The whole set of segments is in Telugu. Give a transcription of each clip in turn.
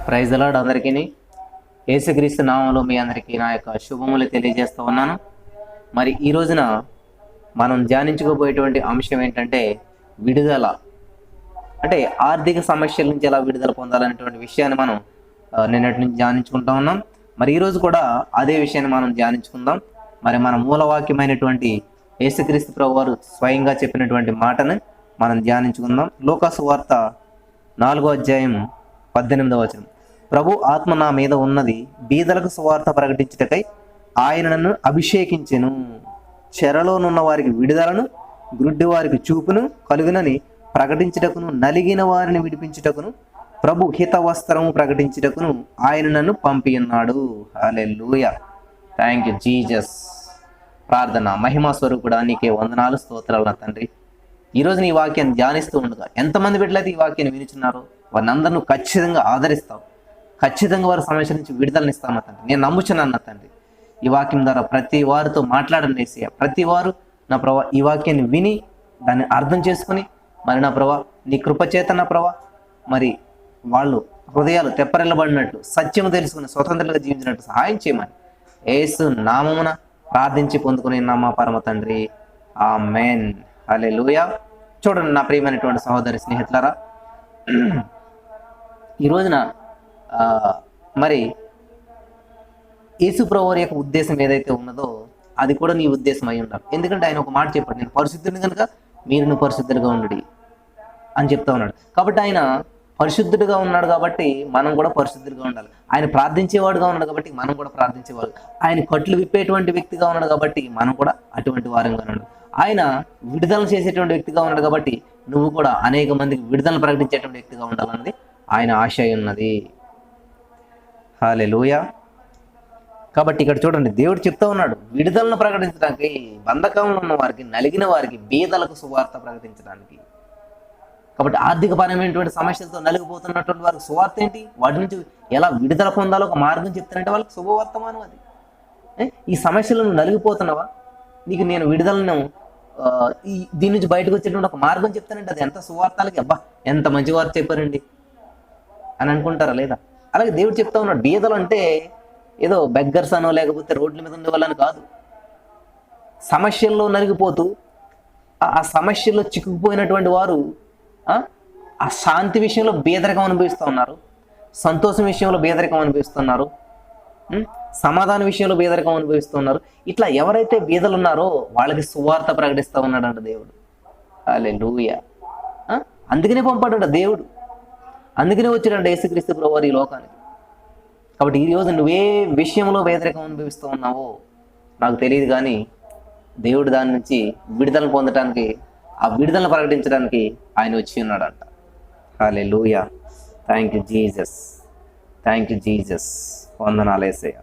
ప్రైజ్ ది లార్డ్ అందరికీ. యేసుక్రీస్తు నామములో మీ అందరికీ నా యొక్క శుభములు తెలియజేస్తూ ఉన్నాను. మరి ఈ రోజున మనం ధ్యానించుకోబోయేటువంటి అంశం ఏంటంటే విడుదల. అంటే ఆర్థిక సమస్యల నుంచి ఎలా విడుదల పొందాలనేటువంటి విషయాన్ని మనం నిన్నటి నుంచి ధ్యానించుకుంటూ ఉన్నాం. మరి ఈరోజు కూడా అదే విషయాన్ని మనం ధ్యానించుకుందాం. మరి మన మూలవాక్యమైనటువంటి యేసుక్రీస్తు ప్రభువారు స్వయంగా చెప్పినటువంటి మాటను మనం ధ్యానించుకుందాం. లూకాసు వార్త 4వ అధ్యాయం 18వ వచనం. ప్రభు ఆత్మ నా మీద ఉన్నది, బీదలకు సువార్త ప్రకటించుటకై ఆయన నన్ను అభిషేకించెను, చెరలోనున్న వారికి విడుదలను, గ్రుడ్డి వారికి చూపును కలుగునని ప్రకటించుటకును, నలిగిన వారిని విడిపించుటకును, ప్రభు హిత వస్త్రము ప్రకటించుటకును ఆయన నన్ను పంపి ఉన్నాడు. హల్లెలూయా, థ్యాంక్ యూ జీసస్. ప్రార్థన. మహిమా స్వరూపుడా నీకే వందనాలు, స్తోత్రాలు నా తండ్రి. ఈరోజు నీ వాక్యాన్ని ధ్యానిస్తూ ఉండగా ఎంతమంది బిడ్డలైతే ఈ వాక్యాన్ని వినిచున్నారో వారిని అందరినీ ఖచ్చితంగా ఆదరిస్తావు, ఖచ్చితంగా వారి సమస్య నుంచి విడుదలనిస్తావు నా తండ్రి. నేను నమ్ముచున్నాను నా తండ్రి. ఈ వాక్యం ద్వారా ప్రతి వారితో మాట్లాడండి యేసయ్య. ప్రతి వారు నా ప్రభా ఈ వాక్యాన్ని విని దాన్ని అర్థం చేసుకుని మరి నా ప్రభా నీ కృపచేత నా ప్రభా మరి వాళ్ళు హృదయాలు తెప్పరెళ్ళబడినట్లు, సత్యము తెలుసుకుని స్వతంత్రంగా జీవించినట్టు సహాయం చేయమని యేసు నామమున ప్రార్థించి పొందుకుని మా పరమ తండ్రి, ఆమేన్. హల్లెలూయా. చూడండి నా ప్రియమైనటువంటి సహోదరి స్నేహితులారా, ఈ రోజున మరి యేసు ప్రభువు యొక్క ఉద్దేశం ఏదైతే ఉన్నదో అది కూడా నీ ఉద్దేశం అయి ఉండాలి. ఎందుకంటే ఆయన ఒక మాట చెప్పాడు, నేను పరిశుద్ధుని కనుక మీరు పరిశుద్ధులుగా ఉండు అని చెప్తా ఉన్నాడు. కాబట్టి ఆయన పరిశుద్ధుడిగా ఉన్నాడు కాబట్టి మనం కూడా పరిశుద్ధులుగా ఉండాలి. ఆయన ప్రార్థించేవాడుగా ఉన్నాడు కాబట్టి మనం కూడా ప్రార్థించేవాడు. ఆయన కట్లు విప్పేటువంటి వ్యక్తిగా ఉన్నాడు కాబట్టి మనం కూడా అటువంటి వారంగా ఉన్నాడు. ఆయన విడుదల చేసేటువంటి వ్యక్తిగా ఉన్నాడు కాబట్టి నువ్వు కూడా అనేక మందికి విడుదల ప్రకటించేటువంటి వ్యక్తిగా ఉండాలన్నది ఆయన ఆశ ఉన్నది. హల్లెలూయా. కాబట్టి ఇక్కడ చూడండి, దేవుడు చెప్తా ఉన్నాడు విడుదలను ప్రకటించడానికి, బంధకంలో ఉన్న వారికి, నలిగిన వారికి, బీదలకు సువార్త ప్రకటించడానికి. కాబట్టి ఆర్థికపరమైనటువంటి సమస్యలతో నలిగిపోతున్నటువంటి వారికి సువార్త ఏంటి, వాటి నుంచి ఎలా విడుదల పొందాలో ఒక మార్గం చెప్తానంటే వాళ్ళకి శుభవర్తమానం అది. ఈ సమస్యలను నలిగిపోతున్నావా, నీకు నేను విడుదలను దీని నుంచి బయటకు వచ్చేటువంటి ఒక మార్గం చెప్తానంటే అది ఎంత సువార్తలకి, అబ్బా ఎంత మంచి వార్త చెప్పారండి అని అనుకుంటారా లేదా? అలాగే దేవుడు చెప్తా ఉన్నాడు, బీదలు అంటే ఏదో బెగ్గర్స్ అనో లేకపోతే రోడ్ల మీద ఉండే వాళ్ళని కాదు. సమస్యల్లో నలిగిపోతూ ఆ సమస్యల్లో చిక్కుకుపోయినటువంటి వారు ఆ శాంతి విషయంలో బేదరికం అనుభవిస్తూ ఉన్నారు, సంతోషం విషయంలో బేదరికం అనుభవిస్తున్నారు, సమాధాన విషయంలో బేదరికం అనుభవిస్తున్నారు. ఇట్లా ఎవరైతే బీదలు ఉన్నారో వాళ్ళకి సువార్త ప్రకటిస్తూ ఉన్నాడంట దేవుడు. హల్లెలూయా. అందుకనే పంపాడంట దేవుడు, అందుకనే వచ్చాడంట యేసుక్రీస్తు ప్రభువారు ఈ లోకానికి. కాబట్టి ఈరోజు నువ్వే విషయంలో బేదరికం అనుభవిస్తూ ఉన్నావో నాకు తెలియదు, కానీ దేవుడు దాని నుంచి విడుదలను పొందడానికి, ఆ విడుదలను ప్రకటించడానికి ఆయన వచ్చి ఉన్నాడంట. Hallelujah, thank you Jesus, thank you Jesus. వందనాలు యేసయ్య.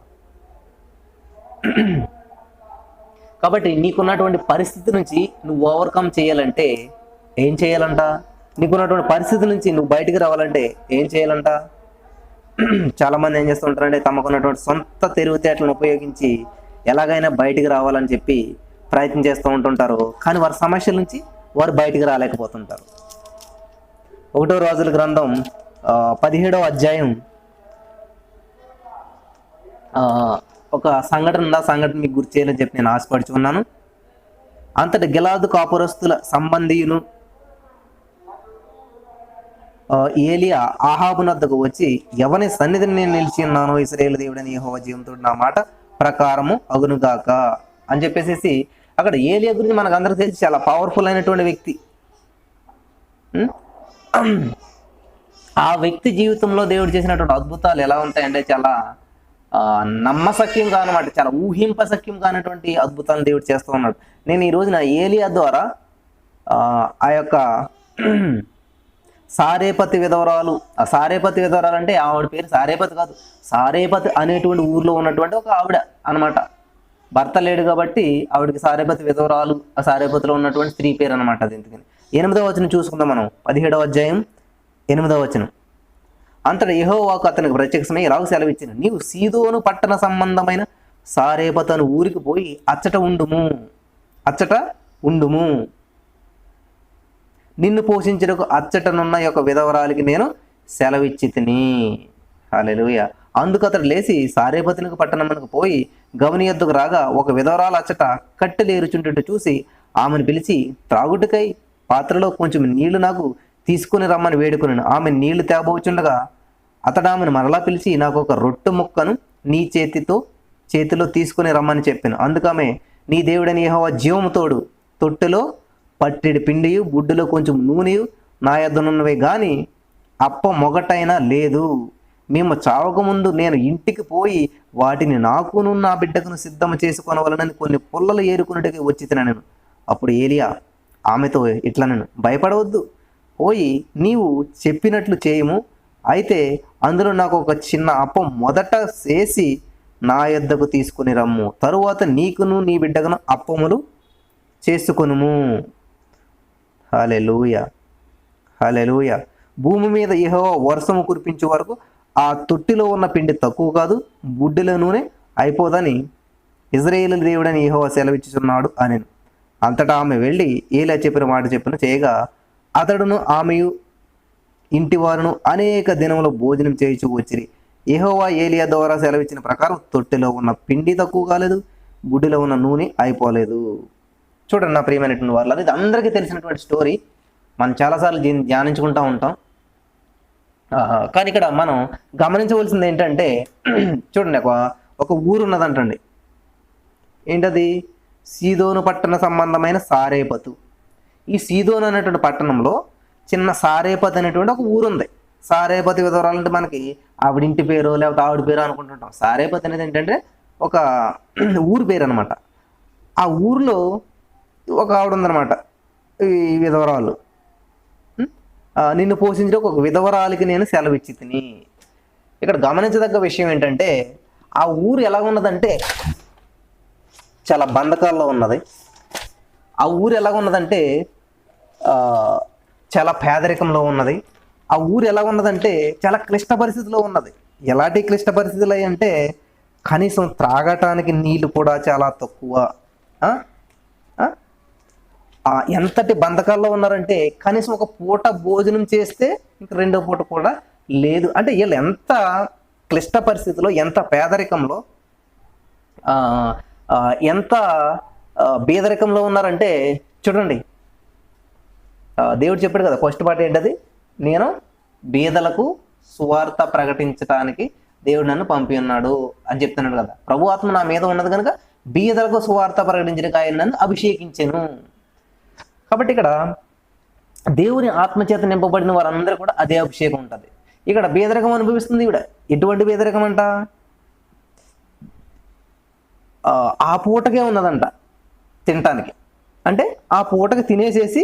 కాబట్టి నీకున్నటువంటి పరిస్థితి నుంచి నువ్వు ఓవర్కమ్ చేయాలంటే ఏం చేయాలంట? నీకున్నటువంటి పరిస్థితి నుంచి నువ్వు బయటికి రావాలంటే ఏం చేయాలంట? చాలామంది ఏం చేస్తూ ఉంటారంటే తమకున్నటువంటి సొంత తెలివితేటలను ఉపయోగించి ఎలాగైనా బయటికి రావాలని చెప్పి ప్రయత్నం చేస్తూ ఉంటుంటారు, కానీ వారి సమస్యల నుంచి వారు బయటికి రాలేకపోతుంటారు. 1వ రాజుల గ్రంథం 17వ అధ్యాయం ఒక సంఘటన ఉంది. ఆ సంఘటన మీకు గుర్తు చేయాలని చెప్పి నేను ఆశపడుచుకున్నాను. అంతటి గిలాదు కాపురస్తుల సంబంధీయును ఏలియా ఆహాబు వద్దకు వచ్చి, ఎవని సన్నిధిని నేను నిలిచి ఉన్నానో ఇశ్రాయేలు దేవుడని యెహోవా జీవంతో నా మాట ప్రకారము అగునుగాక అని చెప్పేసి అక్కడ ఏలియా గురించి మనకు అందరికీ తెలిసి చాలా పవర్ఫుల్ అయినటువంటి వ్యక్తి. ఆ వ్యక్తి జీవితంలో దేవుడు చేసినటువంటి అద్భుతాలు ఎలా ఉంటాయంటే చాలా నమ్మశక్యం కానమాట, చాలా ఊహింపశక్యం కానటువంటి అద్భుతాలను దేవుడు చేస్తూ ఉన్నాడు. నేను ఈ రోజున ఏలియా ద్వారా ఆ యొక్క సారేపతి విధవరాలు, ఆ సారేపతి విధవరాలు అంటే ఆవిడ పేరు సారేపతి కాదు, సారేపతి అనేటువంటి ఊర్లో ఉన్నటువంటి ఒక ఆవిడ అనమాట. భర్త లేడు కాబట్టి ఆవిడకి సారేపతి విధవరాలు, ఆ సారేపతిలో ఉన్నటువంటి స్త్రీ పేరు అనమాట. అది ఎందుకని 8వ వచనం చూసుకుందాం మనం. 17వ అధ్యాయం 8వ వచనం. అంతటా యెహోవాకు అతనికి ప్రత్యక్షమై ఇలాగ సెలవిచ్చిన, నీవు సీదోను పట్టణ సంబంధమైన సారేపతు అను ఊరికి పోయి అచ్చట ఉండుము, నిన్ను పోషించుటకు అచ్చటనున్న యొక్క విధవరాలికి నేను సెలవిచ్చి తిని. హల్లెలూయా. అందుకు అతడు లేచి సారేపతునికి పట్టణమునకు పోయి గవని యొద్దకు రాగా ఒక విధవరాలు అచ్చట కట్టెలేరుచుండుట చూసి ఆమెను పిలిచి త్రాగుటకై పాత్రలో కొంచెం నీళ్లు నాకు తీసుకుని రమ్మని వేడుకొనెను. ఆమె నీళ్లు తేబోచుండగా అతడు ఆమెను మరలా పిలిచి నాకు ఒక రొట్టె ముక్కను నీ చేతిలో తీసుకుని రమ్మని చెప్పాను. అందుకమే నీ దేవుడని యెహోవా జీవము తోడు తొట్టెలో పట్టెడి పిండియు బుడ్డులో కొంచెం నూనెయు నా యొద్దనున్నవే గాని అప్ప మొగటైనా లేదు. మేము చావకముందు నేను ఇంటికి పోయి వాటిని నాకును నా బిడ్డకును సిద్ధం చేసుకొనవలనని కొన్ని పుల్లలు ఏరుకున్నట్టుగా వచ్చి తినను. అప్పుడు ఏలియా ఆమెతో ఇట్లా నేను భయపడవద్దు, పోయి నీవు చెప్పినట్లు చేయము. అయితే అందులో నాకు ఒక చిన్న అప్పం మొదట చేసి నా యొద్దకు తీసుకుని రమ్ము, తరువాత నీకును నీ బిడ్డకును అప్పములు చేసుకొనుము. హల్లెలూయా, హల్లెలూయా. భూమి మీద యెహోవా వర్షము కురిపించే వరకు ఆ తొట్టిలో ఉన్న పిండి తక్కువ కాదు, బుడ్డిలో నూనె అయిపోదని ఇజ్రాయేలు దేవుడని యెహోవా సెలవిచ్చుచున్నాడు అనెను. అంతటా ఆమె వెళ్ళి ఏలియా చెప్పిన మాట చెప్పిన చేయగా అతడును ఆమెయు ఇంటి వారును అనేక దినములు భోజనం చేయించు వచ్చిరి. యెహోవా ఏలియా ద్వారా సెలవిచ్చిన ప్రకారం తొట్టెలో ఉన్న పిండి తక్కువ కాలేదు, బుడ్డిలో ఉన్న నూనె అయిపోలేదు. చూడండి నా ప్రియమైనటువంటి వాళ్ళు, ఇది అందరికీ తెలిసినటువంటి స్టోరీ, మనం చాలాసార్లు దీన్ని ధ్యానించుకుంటూ ఉంటాం. కానీ ఇక్కడ మనం గమనించవలసింది ఏంటంటే చూడండి, ఒక ఊరు ఉన్నదంటండి. ఏంటది? సీదోను పట్టణ సంబంధమైన సారేపతు. ఈ సీదోను అనేటువంటి పట్టణంలో చిన్న సారేపతు అనేటువంటి ఒక ఊరు ఉంది. సారేపతి విధవరాలంటే మనకి ఆవిడింటి పేరు లేకపోతే ఆవిడ పేరు అనుకుంటుంటాం. సారేపతి అనేది ఏంటంటే ఒక ఊరు పేరు అనమాట. ఆ ఊరిలో ఒక ఆవిడ ఉందన్నమాట, ఈ విధవరాలు. నిన్ను పోషించడం ఒక విధవరాలికి నేను సెలవిచ్చి తిని. ఇక్కడ గమనించదగ్గ విషయం ఏంటంటే ఆ ఊరు ఎలా ఉన్నదంటే చాలా బంధకాల్లో ఉన్నది. ఆ ఊరు ఎలా ఉన్నదంటే చాలా పేదరికంలో ఉన్నది. ఆ ఊరు ఎలా ఉన్నదంటే చాలా క్లిష్ట పరిస్థితిలో ఉన్నది. ఎలాంటి క్లిష్ట పరిస్థితులు అంటే కనీసం త్రాగటానికి నీళ్ళు కూడా చాలా తక్కువ. ఎంతటి బంధకాల్లో ఉన్నారంటే కనీసం ఒక పూట భోజనం చేస్తే ఇంక రెండో పూట కూడా లేదు. అంటే వీళ్ళు ఎంత క్లిష్ట పరిస్థితిలో, ఎంత పేదరికంలో, ఎంత బీదరికంలో ఉన్నారంటే చూడండి. దేవుడు చెప్పాడు కదా, ఫస్ట్ పాట ఏంటది? నేను బీదలకు సువార్త ప్రకటించడానికి దేవుడు నన్ను పంపి ఉన్నాడు అని చెప్తున్నాడు కదా. ప్రభు ఆత్మ నా మీద ఉన్నది కనుక బీదలకు సువార్త ప్రకటించడానికి ఆయన నన్ను అభిషేకించెను. కాబట్టి ఇక్కడ దేవుని ఆత్మచేత నింపబడిన వారందరూ కూడా అదే అభిషేకం ఉంటుంది. ఇక్కడ బీదరికం అనుభవిస్తుంది ఈవిడ. ఎటువంటి బీదరికం అంట? ఆ పూటకే ఉన్నదంట తినటానికి. అంటే ఆ పూటకి తినేసేసి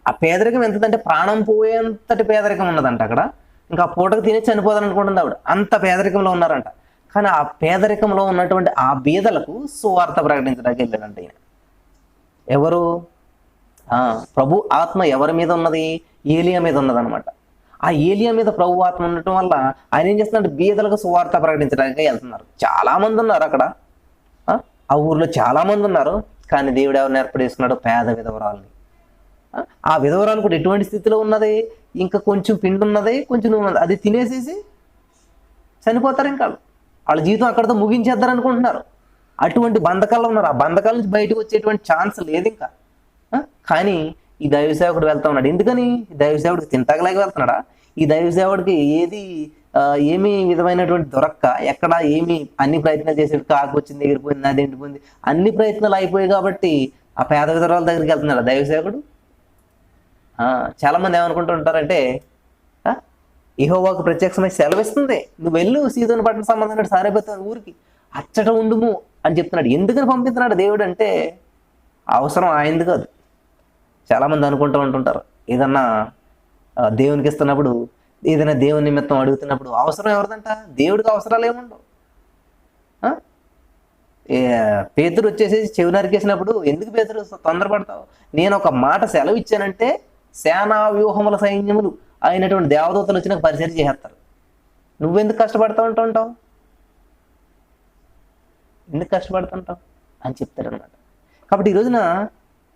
ఆ పేదరికం ఎంతదంటే ప్రాణం పోయేంతటి పేదరికం ఉన్నదంట అక్కడ. ఇంకా ఆ పూటకు తినేసి చనిపోదని అనుకుంటుంది ఆవిడ. అంత పేదరికంలో ఉన్నారంట. కానీ ఆ పేదరికంలో ఉన్నటువంటి ఆ బీదలకు సువార్త ప్రకటించడానికి వెళ్ళాడంట ఈయన. ఎవరు? ప్రభు ఆత్మ ఎవరి మీద ఉన్నది? ఏలియా మీద ఉన్నదనమాట. ఆ ఏలియా మీద ప్రభు ఆత్మ ఉండటం వల్ల ఆయన ఏం చేస్తున్నాడు? బీదలకు సువార్త ప్రకటించడానికి వెళ్తున్నారు. చాలా మంది ఉన్నారు అక్కడ, ఆ ఊర్లో చాలా మంది ఉన్నారు. కానీ దేవుడు ఎవరిని ఏర్పడేసుకున్నాడు? పేద విధవరాలని. ఆ విధవరాలు కూడా ఎటువంటి స్థితిలో ఉన్నది? ఇంకా కొంచెం పిండి ఉన్నది, కొంచెం నూనె ఉన్నది, అది తినేసేసి చనిపోతారు. ఇంకా వాళ్ళ జీవితం అక్కడితో ముగించేద్దారు అనుకుంటున్నారు. అటువంటి బంధకాల్లో ఉన్నారు. ఆ బంధకాల నుంచి బయటకు వచ్చేటువంటి ఛాన్స్ లేదు ఇంకా. కానీ ఈ దైవ సేవకుడు వెళ్తా ఉన్నాడు. ఎందుకని? ఈ దైవ సేవకుడికి తింటాగలాగా వెళ్తున్నాడా? ఈ దైవ సేవకుడికి ఏమి విధమైనటువంటి దొరక్క, ఎక్కడ ఏమి అన్ని ప్రయత్నాలు చేసేది, కాకు వచ్చింది, ఎగిరిపోయింది, అది ఎండిపోయింది, అన్ని ప్రయత్నాలు అయిపోయాయి కాబట్టి ఆ పేద విధవరాల దగ్గరికి వెళ్తున్నాడు దైవ సేవకుడు. చాలా మంది ఏమనుకుంటూ ఉంటారంటే యెహోవాకు ప్రత్యక్షమై సెలవిస్తుంది, నువ్వు వెళ్ళు సీదోను పట్టణ సంబంధం సారేపతు ఊరికి, అచ్చట ఉండుము అని చెప్తున్నాడు. ఎందుకని పంపిస్తున్నాడు దేవుడు అంటే అవసరం ఆయనది కాదు. చాలామంది అనుకుంటూ ఉంటుంటారు, ఏదన్నా దేవునికి ఇస్తున్నప్పుడు, ఏదైనా దేవుని నిమిత్తం అడుగుతున్నప్పుడు అవసరం ఎవరిదంట? దేవుడికి అవసరాలు ఏముండవు. పేతురు వచ్చేసి చెవి నరికేసినప్పుడు ఎందుకు పేతురు తొందరపడతావు? నేను ఒక మాట సెలవు ఇచ్చానంటే సేనా వ్యూహముల సైన్యములు అయినటువంటి దేవదూతలు వచ్చి నాకు పరిచయం చేసేస్తారు. నువ్వెందుకు కష్టపడతావు అంటుంటావు? ఎందుకు కష్టపడుతుంటావు అని చెప్తారనమాట. కాబట్టి ఈ రోజున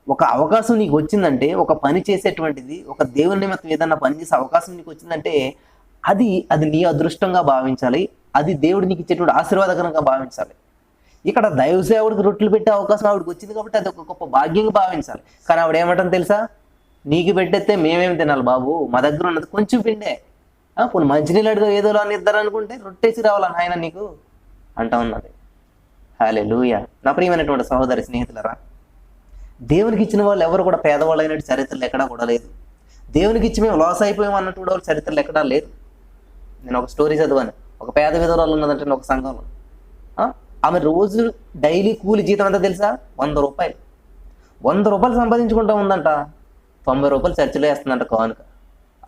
ఒక అవకాశం నీకు వచ్చిందంటే, ఒక పని చేసేటువంటిది, ఒక దేవుని నిమిత్తం ఏదన్నా పని చేసే అవకాశం నీకు వచ్చిందంటే అది అది నీ అదృష్టంగా భావించాలి, అది దేవుడు నీకు ఇచ్చేటువంటి ఆశీర్వాదకరంగా భావించాలి. ఇక్కడ దైవ సేవకుడికి రొట్టెలు పెట్టే అవకాశం ఆవిడకి వచ్చింది కాబట్టి అది ఒక గొప్ప భాగ్యంగా భావించాలి. కానీ ఆవిడ ఏమంటాం తెలుసా, నీకు పెట్టేస్తే మేమేం తినాలి బాబు, మా దగ్గర ఉన్నది కొంచెం పిండే, కొన్ని మంచినీళ్ళు అడుగు ఏదో అని ఇద్దరు అనుకుంటే రొట్టేసి రావాలని ఆయన నీకు అంటా ఉన్నది. హల్లెలూయా. నా ప్రియమైనటువంటి సహోదరి స్నేహితులరా, దేవునికి ఇచ్చిన వాళ్ళు ఎవరు కూడా పేదవాళ్ళు అయినట్టు చరిత్రలు ఎక్కడా కూడా లేదు. దేవునికి ఇచ్చి మేము లాస్ అయిపోయాం అన్నట్టు కూడా చరిత్రలు ఎక్కడా లేదు. నేను ఒక స్టోరీ చదివాను. ఒక పేద విధవరాలు ఉన్నదంటే ఒక సంఘంలో, ఆమె రోజు డైలీ కూలి జీతం అంతా తెలుసా, 100 రూపాయలు. 100 రూపాయలు సంపాదించుకుంటా ఉందంట. 90 రూపాయలు చర్చిలో వేస్తుందంట కానుక.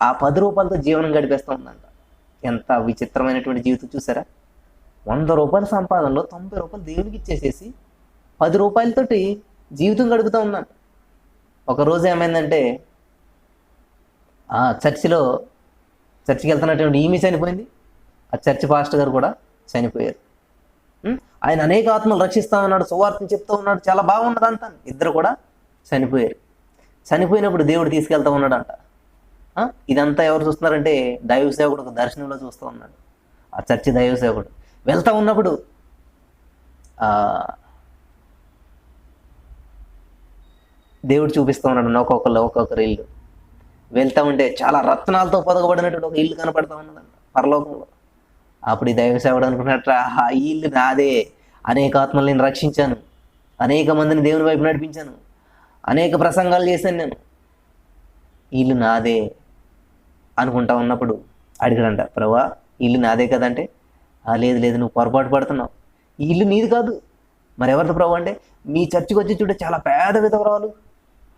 ఆ 10 రూపాయలతో జీవనం గడిపేస్తూ ఉందంట. ఎంత విచిత్రమైనటువంటి జీవితం చూసారా. 100 రూపాయల సంపాదనలో 90 రూపాయలు దేవునికి ఇచ్చేసేసి 10 రూపాయలతోటి జీవితం గడుపుతూ ఉందంట. ఒకరోజు ఏమైందంటే చర్చికి వెళ్తున్నటువంటి ఈమె చనిపోయింది, ఆ చర్చి పాస్టర్ గారు కూడా చనిపోయారు. ఆయన అనేక ఆత్మలు రక్షిస్తూ ఉన్నాడు, సువార్తను చెప్తూ ఉన్నాడు, చాలా బాగున్నది అంతా. ఇద్దరు కూడా చనిపోయారు. చనిపోయినప్పుడు దేవుడు తీసుకెళ్తా ఉన్నాడంట. ఇదంతా ఎవరు చూస్తున్నారంటే దైవ సేవకుడు ఒక దర్శనంలో చూస్తూ ఉన్నాడు. ఆ చర్చి దైవ సేవకుడు వెళ్తా ఉన్నప్పుడు దేవుడు చూపిస్తూ ఉన్నాడు ఒక్కొక్కరు ఇల్లు. వెళ్తా ఉంటే చాలా రత్నాలతో పొదగబడినటువంటి ఒక ఇల్లు కనపడతా ఉన్నదంట పరలోకంలో. అప్పుడు ఈ దైవ సేవకుడు అనుకున్నట్టు, ఈ ఇల్లు నాదే, అనేక ఆత్మలు నేను రక్షించాను, అనేక మందిని దేవుని వైపు నడిపించాను, అనేక ప్రసంగాలు చేశాను, నేను ఈ ఇల్లు నాదే అనుకుంటా ఉన్నప్పుడు అడిగాడంట, ప్రభువా ఇల్లు నాదే కదంటే, లేదు నువ్వు పొరపాటు పడుతున్నావు, ఈ ఇల్లు నీది కాదు, మరి ఎవరిది ప్రభు అంటే, మీ చర్చికి వచ్చి చూడే చాలా పేద విధవరాలు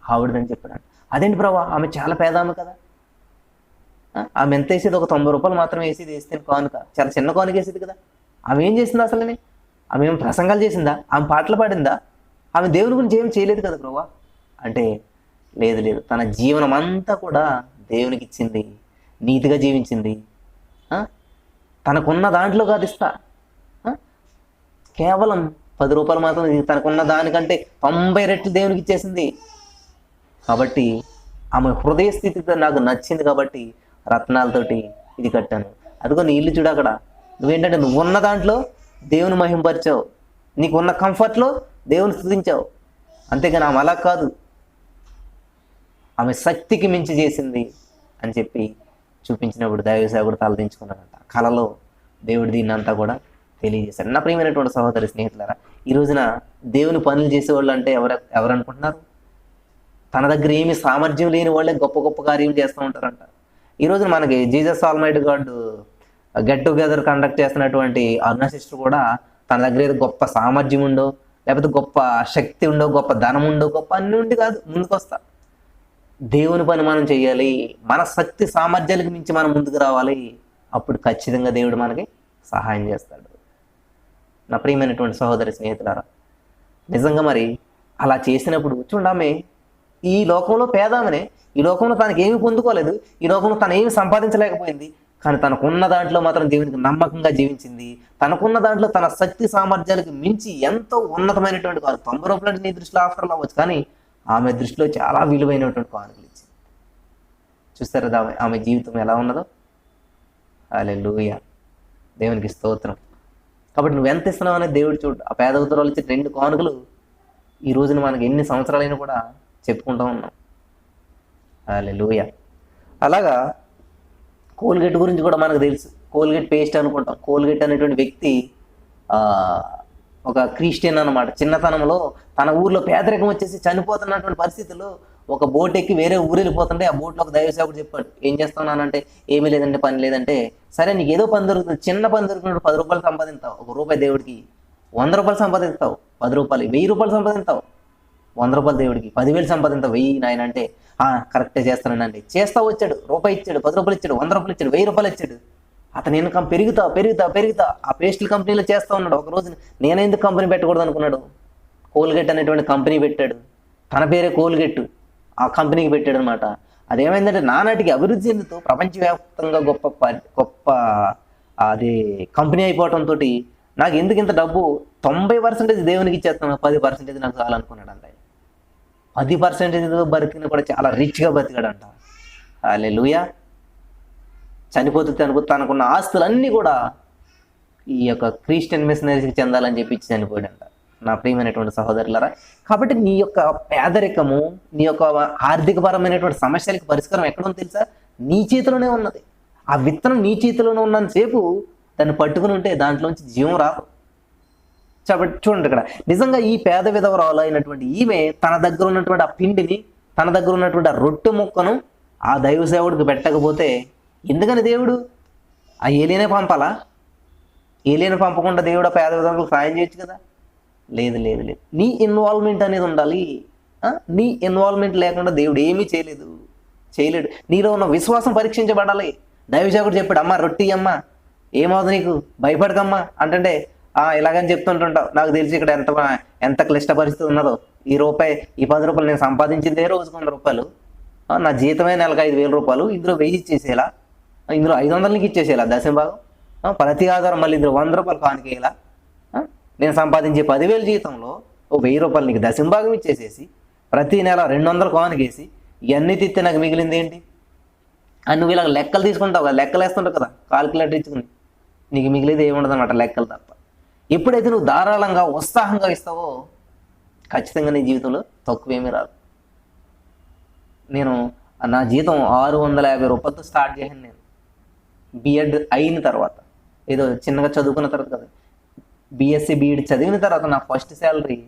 ఆవిడదని చెప్పాడు. అదేంటి ప్రభు, ఆమె చాలా పేద ఆమె కదా, ఆమె ఎంత వేసేది, ఒక 90 రూపాయలు మాత్రం వేస్తే కానుక, చాలా చిన్న కానుక వేసేది కదా. ఆమె ఏం చేసిందా అసలని? ఆమె ఏం ప్రసంగాలు చేసిందా? ఆమె పాటలు పాడిందా? ఆమె దేవుని గురించి ఏం చేయలేదు కదా ప్రభు అంటే, లేదు తన జీవనం అంతా కూడా దేవునికి ఇచ్చింది, నీతిగా జీవించింది. తనకున్న దాంట్లో కాదు ఇస్తా, కేవలం 10 రూపాయలు మాత్రం తనకున్న దానికంటే 90 రెట్లు దేవునికి ఇచ్చేసింది. కాబట్టి ఆమె హృదయ స్థితితో నాకు నచ్చింది కాబట్టి రత్నాలతోటి ఇది కట్టాను. అదిగో నీ ఇల్లు చూడు, అక్కడ నువ్వేంటంటే నువ్వు ఉన్న దాంట్లో దేవుని మహింపరిచావు, నీకు ఉన్న కంఫర్ట్లో దేవుని స్తుతించావు. అంతేగాని ఆమె అలా కాదు, ఆమె శక్తికి మించి చేసింది అని చెప్పి చూపించినప్పుడు దైవ సేవకుడు తలదించుకున్నాడంట. కళలో దేవుడు దీన్ని అంతా కూడా తెలియజేశాడు. నా ప్రియమైనటువంటి సహోదరి స్నేహితులారా, ఈ రోజున దేవుని పనులు చేసేవాళ్ళు అంటే ఎవరు అనుకుంటున్నారు? తన దగ్గర ఏమి సామర్థ్యం లేని వాళ్ళే గొప్ప కార్యం చేస్తూ ఉంటారంట. ఈ రోజున మనకి Jesus almighty God get together conduct చేస్తున్నటువంటి అరుణ సిస్టర్ కూడా తన దగ్గర ఏదో గొప్ప సామర్థ్యం ఉండో, లేకపోతే గొప్ప శక్తి ఉండో, గొప్ప ధనం ఉండో, గొప్ప అన్ని ఉండి కాదు ముందుకు వస్తా. దేవుని పని మనం చేయాలి, మన శక్తి సామర్థ్యాలకు మించి మనం ముందుకు రావాలి. అప్పుడు ఖచ్చితంగా దేవుడు మనకి సహాయం చేస్తాడు. నా ప్రియమైనటువంటి సహోదరి స్నేహితులారా, నిజంగా మరి అలా చేసినప్పుడు చూడామే, ఈ లోకంలో పేదామనే, ఈ లోకంలో తనకి ఏమి పొందుకోలేదు, ఈ లోకంలో తను ఏమి సంపాదించలేకపోయింది, కానీ తనకున్న దాంట్లో మాత్రం దేవునికి నమ్మకంగా జీవించింది. తనకున్న దాంట్లో తన శక్తి సామర్థ్యాలకు మించి ఎంతో ఉన్నతమైనటువంటి కాదు. 90 రూపాయలు నీ దృష్టిలో ఆఫర్లు అవ్వచ్చు, కానీ ఆమె దృష్టిలో చాలా విలువైనటువంటి కానుకలు ఇచ్చింది. చూస్తారా ఆమె జీవితం ఎలా ఉన్నదో. హల్లెలూయా, దేవునికి స్తోత్రం. కాబట్టి నువ్వు ఎంత ఇస్తున్నావు అనేది దేవుడు చూడు. ఆ పేద ఉత్తరాలు ఇచ్చి 2 కానుకలు ఈ రోజున మనకి ఎన్ని సంవత్సరాలైనా కూడా చెప్పుకుంటూ ఉన్నాం. హల్లెలూయా. అలాగా కోల్గేట్ గురించి కూడా మనకు తెలుసు. కోల్గేట్ పేస్ట్ అనుకుంటాం. కోల్గేట్ అనేటువంటి వ్యక్తి ఒక క్రిస్టియన్ అన్నమాట. చిన్నతనంలో తన ఊర్లో పేదరికం వచ్చేసి చనిపోతున్నటువంటి పరిస్థితుల్లో ఒక బోట్ ఎక్కి వేరే ఊరు వెళ్ళిపోతుంటే ఆ బోట్లో ఒక దైవసేవకుడు చెప్పాడు, ఏం చేస్తున్నానంటే, ఏమీ లేదంటే పని లేదంటే, సరే నీకు ఏదో పని దొరుకుతుంది, చిన్న పని దొరికినప్పుడు 10 రూపాయలు సంపాదిస్తావు, 1 రూపాయి దేవుడికి, 100 రూపాయలు సంపాదిస్తావు, 10 రూపాయలు, 1000 రూపాయలు సంపాదిస్తావు, 100 రూపాయలు దేవుడికి, 10,000 సంపాదిస్తావు, 1000 నాయన అంటే కరెక్టే చేస్తానండి. చేస్తా వచ్చాడు, రూపాయి ఇచ్చాడు, 10 రూపాయలు ఇచ్చాడు, 100 రూపాయలు ఇచ్చాడు, 1000 రూపాయలు ఇచ్చాడు. అతను ఇన్కమ్ పెరుగుతా ఆ పేస్టుల కంపెనీలో చేస్తూ ఉన్నాడు. ఒక రోజు నేను ఎందుకు కంపెనీ పెట్టకూడదు అనుకున్నాడు. కోల్గేట్ అనేటువంటి కంపెనీ పెట్టాడు. తన పేరే కోల్గేట్, ఆ కంపెనీకి పెట్టాడు అనమాట. అదేమైందంటే నానాటికి అభివృద్ధి చెందుతూ ప్రపంచవ్యాప్తంగా గొప్ప అది కంపెనీ అయిపోవడంతో నాకు ఎందుకు ఇంత డబ్బు, 90% దేవునికి ఇచ్చేస్తాను, 10% నాకు చాలనుకున్నాడు అంట. 10% బతికిన కూడా చాలా రిచ్గా బతికాడంట. హల్లెలూయా. చనిపోతే తనకున్న ఆస్తులన్నీ కూడా ఈ యొక్క క్రిస్టియన్ మిషనరీస్కి చెందాలని చెప్పి చనిపోయాడంట. నా ప్రియమైనటువంటి సహోదరులారా, కాబట్టి నీ యొక్క పేదరికము, నీ యొక్క ఆర్థికపరమైనటువంటి సమస్యలకి పరిష్కారం ఎక్కడుందో తెలుసా? నీ చేతిలోనే ఉన్నది. ఆ విత్తనం నీ చేతిలోనే ఉన్నంతసేపు దాన్ని పట్టుకుని ఉంటే దాంట్లోంచి జీవం రాదు. కాబట్టి చూడండి, ఇక్కడ నిజంగా ఈ పేద విధవరాలు అయినటువంటి ఈమె తన దగ్గర ఉన్నటువంటి ఆ పిండిని, తన దగ్గర ఉన్నటువంటి ఆ రొట్టె ముక్కను ఆ దైవ సేవకుడికి పెట్టకపోతే, ఎందుకని దేవుడు ఆ ఏలియనే పంపాలా? ఏలియని పంపకుండా దేవుడు ఆ పేద విధవరాలకు సాయం చేయొచ్చు కదా? లేదు లేదు లేదు, నీ ఇన్వాల్వ్మెంట్ అనేది ఉండాలి. నీ ఇన్వాల్వ్మెంట్ లేకుండా దేవుడు ఏమీ చేయలేడు. నీలో ఉన్న విశ్వాసం పరీక్షించబడాలి. దైవసేవకుడు చెప్పాడు, అమ్మ రొట్టి అమ్మ, ఏమవుతుంది నీకు, భయపడకమ్మా అంటే ఇలాగని చెప్తుంటుంటావు. నాకు తెలిసి ఇక్కడ ఎంత క్లిష్ట పరిస్థితి ఉన్నదో. ఈ 10 రూపాయలు నేను సంపాదించిందే రోజుకు 100 రూపాయలు, నా జీతమే నెలకు 5,000 రూపాయలు, ఇందులో 1000 ఇచ్చేసేలా, ఇందులో 500 ఇచ్చేసేలా దశంభాగం, ప్రతి ఆధారం మళ్ళీ ఇందులో 100 రూపాయలు కానికేలా, నేను సంపాదించే 10,000 జీతంలో 1000 రూపాయలు నీకు దశంభాగం ఇచ్చేసేసి ప్రతి నెల 200 కానికేసి ఇవన్నీ తిత్తే నాకు మిగిలింది ఏంటి అని నువ్వు ఇలా లెక్కలు తీసుకుంటావు కదా, లెక్కలు వేస్తుంటావు కదా, కాల్కులేటర్ ఇచ్చుకుని, నీకు మిగిలిది ఏముండదు అనమాట, లెక్కలు తప్ప. ఎప్పుడైతే నువ్వు ధారాళంగా ఉత్సాహంగా ఇస్తావో ఖచ్చితంగా నీ జీవితంలో తక్కువేమీ రాదు. నేను నా జీతం 650 రూపాయలతో స్టార్ట్ చేశాను. నేను బిఎడ్ అయిన తర్వాత, ఏదో చిన్నగా చదువుకున్న తర్వాత కదా, బిఎస్సి బిఎడ్ చదివిన తర్వాత నా ఫస్ట్ శాలరీ